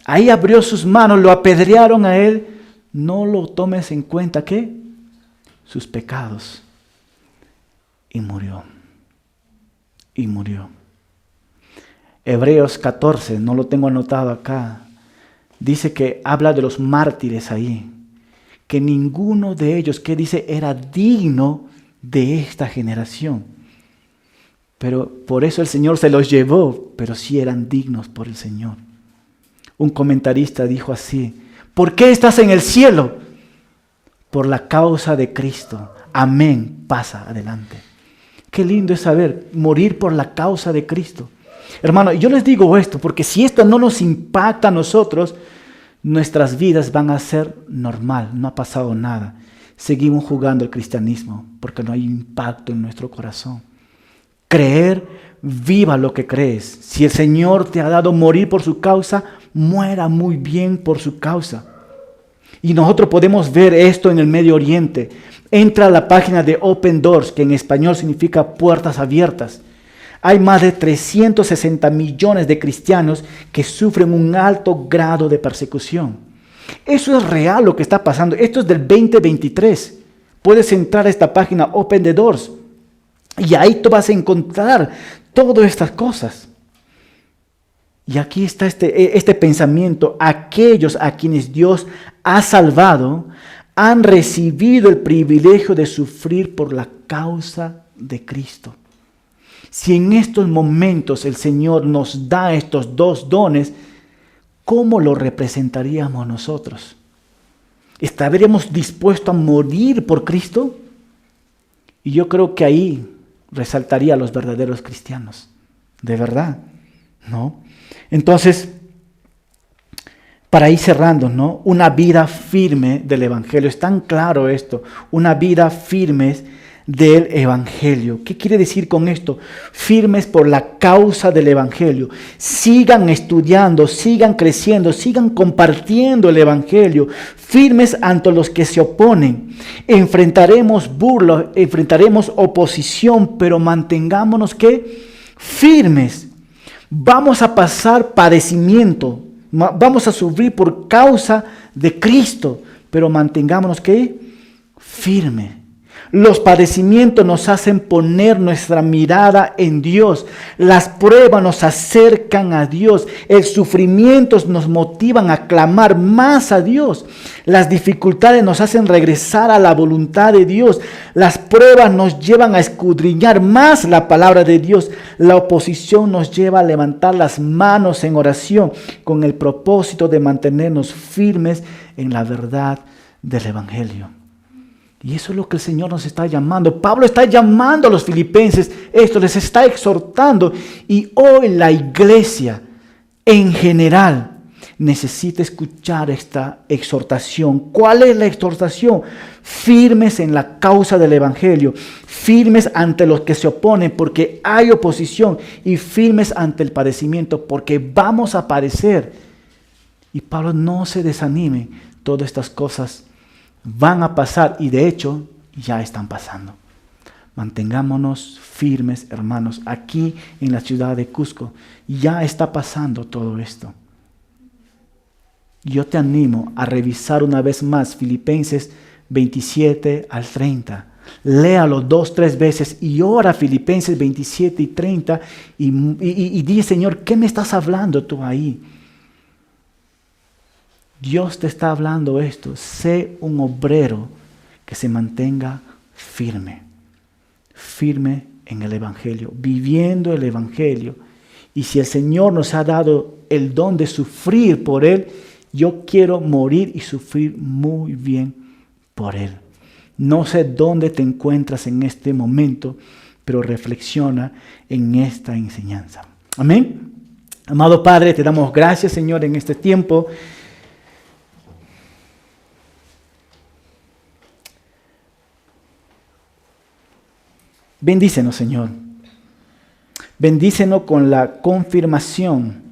ahí abrió sus manos, lo apedrearon a él. No lo tomes en cuenta, ¿qué? Sus pecados. Y murió. Y murió. Hebreos 14, no lo tengo anotado acá. Dice que habla de los mártires ahí. Que ninguno de ellos, ¿qué dice? Era digno de esta generación. pero por eso el Señor se los llevó, pero sí eran dignos por el Señor. Un comentarista dijo así: ¿por qué estás en el cielo? Por la causa de Cristo. Amén. Pasa adelante. Qué lindo es saber morir por la causa de Cristo. Hermano, yo les digo esto porque si esto no nos impacta a nosotros, nuestras vidas van a ser normal, no ha pasado nada. Seguimos jugando el cristianismo porque no hay impacto en nuestro corazón. Creer, viva lo que crees. Si el Señor te ha dado morir por su causa, muera muy bien por su causa. Y nosotros podemos ver esto en el Medio Oriente. Entra a la página de Open Doors, que en español significa puertas abiertas. Hay más de 360 millones de cristianos que sufren un alto grado de persecución. Eso es real lo que está pasando. Esto es del 2023. Puedes entrar a esta página Open the Doors y ahí tú vas a encontrar todas estas cosas. Y aquí está este pensamiento. Aquellos a quienes Dios ha salvado han recibido el privilegio de sufrir por la causa de Cristo. Si en estos momentos el Señor nos da estos dos dones, ¿cómo lo representaríamos nosotros? ¿Estaríamos dispuestos a morir por Cristo? Y yo creo que ahí resaltaría a los verdaderos cristianos. De verdad, ¿no? Entonces, para ir cerrando, ¿no? Una vida firme del Evangelio. Es tan claro esto. Una vida firme del Evangelio. ¿Qué quiere decir con esto? Firmes por la causa del Evangelio. Sigan estudiando, sigan creciendo, sigan compartiendo el Evangelio. Firmes ante los que se oponen. Enfrentaremos burla, enfrentaremos oposición, pero mantengámonos ¿qué? Firmes. Vamos a pasar padecimiento. Vamos a sufrir por causa de Cristo, pero mantengámonos ¿qué? Firme. Los padecimientos nos hacen poner nuestra mirada en Dios. Las pruebas nos acercan a Dios. El sufrimiento nos motivan a clamar más a Dios. Las dificultades nos hacen regresar a la voluntad de Dios. Las pruebas nos llevan a escudriñar más la palabra de Dios. La oposición nos lleva a levantar las manos en oración con el propósito de mantenernos firmes en la verdad del Evangelio. Y eso es lo que el Señor nos está llamando. Pablo está llamando a los filipenses, esto les está exhortando. Y hoy la iglesia en general necesita escuchar esta exhortación. ¿Cuál es la exhortación? Firmes en la causa del Evangelio, firmes ante los que se oponen porque hay oposición y firmes ante el padecimiento porque vamos a padecer. Y Pablo no se desanime, todas estas cosas van a pasar y de hecho ya están pasando. Mantengámonos firmes, hermanos. Aquí en la ciudad de Cusco ya está pasando todo esto. Yo te animo a revisar una vez más Filipenses 27 al 30. Léalo 2-3 veces y ora Filipenses 27 y 30 y di, Señor, ¿qué me estás hablando tú ahí? Dios te está hablando esto. Sé un obrero que se mantenga firme. Firme en el Evangelio, viviendo el Evangelio. Y si el Señor nos ha dado el don de sufrir por Él, yo quiero morir y sufrir muy bien por Él. No sé dónde te encuentras en este momento, pero reflexiona en esta enseñanza. Amén. Amado Padre, te damos gracias, Señor, en este tiempo. Bendícenos, Señor. Bendícenos con la confirmación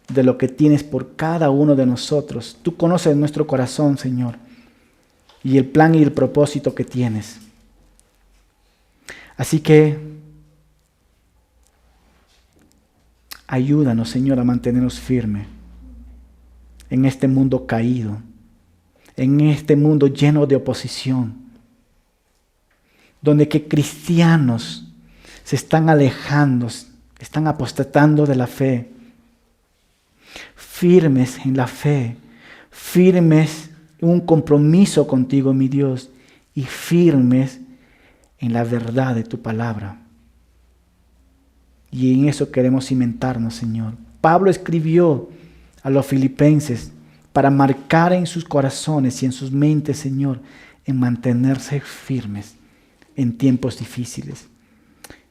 de lo que tienes por cada uno de nosotros. Tú conoces nuestro corazón, Señor, y el plan y el propósito que tienes. Así que ayúdanos, Señor, a mantenernos firmes en este mundo caído, en este mundo lleno de oposición, donde que cristianos se están alejando, están apostatando de la fe. Firmes en la fe, firmes en un compromiso contigo, mi Dios, y firmes en la verdad de tu palabra. Y en eso queremos cimentarnos, Señor. Pablo escribió a los filipenses para marcar en sus corazones y en sus mentes, Señor, en mantenerse firmes en tiempos difíciles.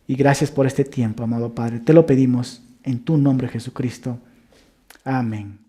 Y gracias por este tiempo, amado Padre. Te lo pedimos en tu nombre, Jesucristo. Amén.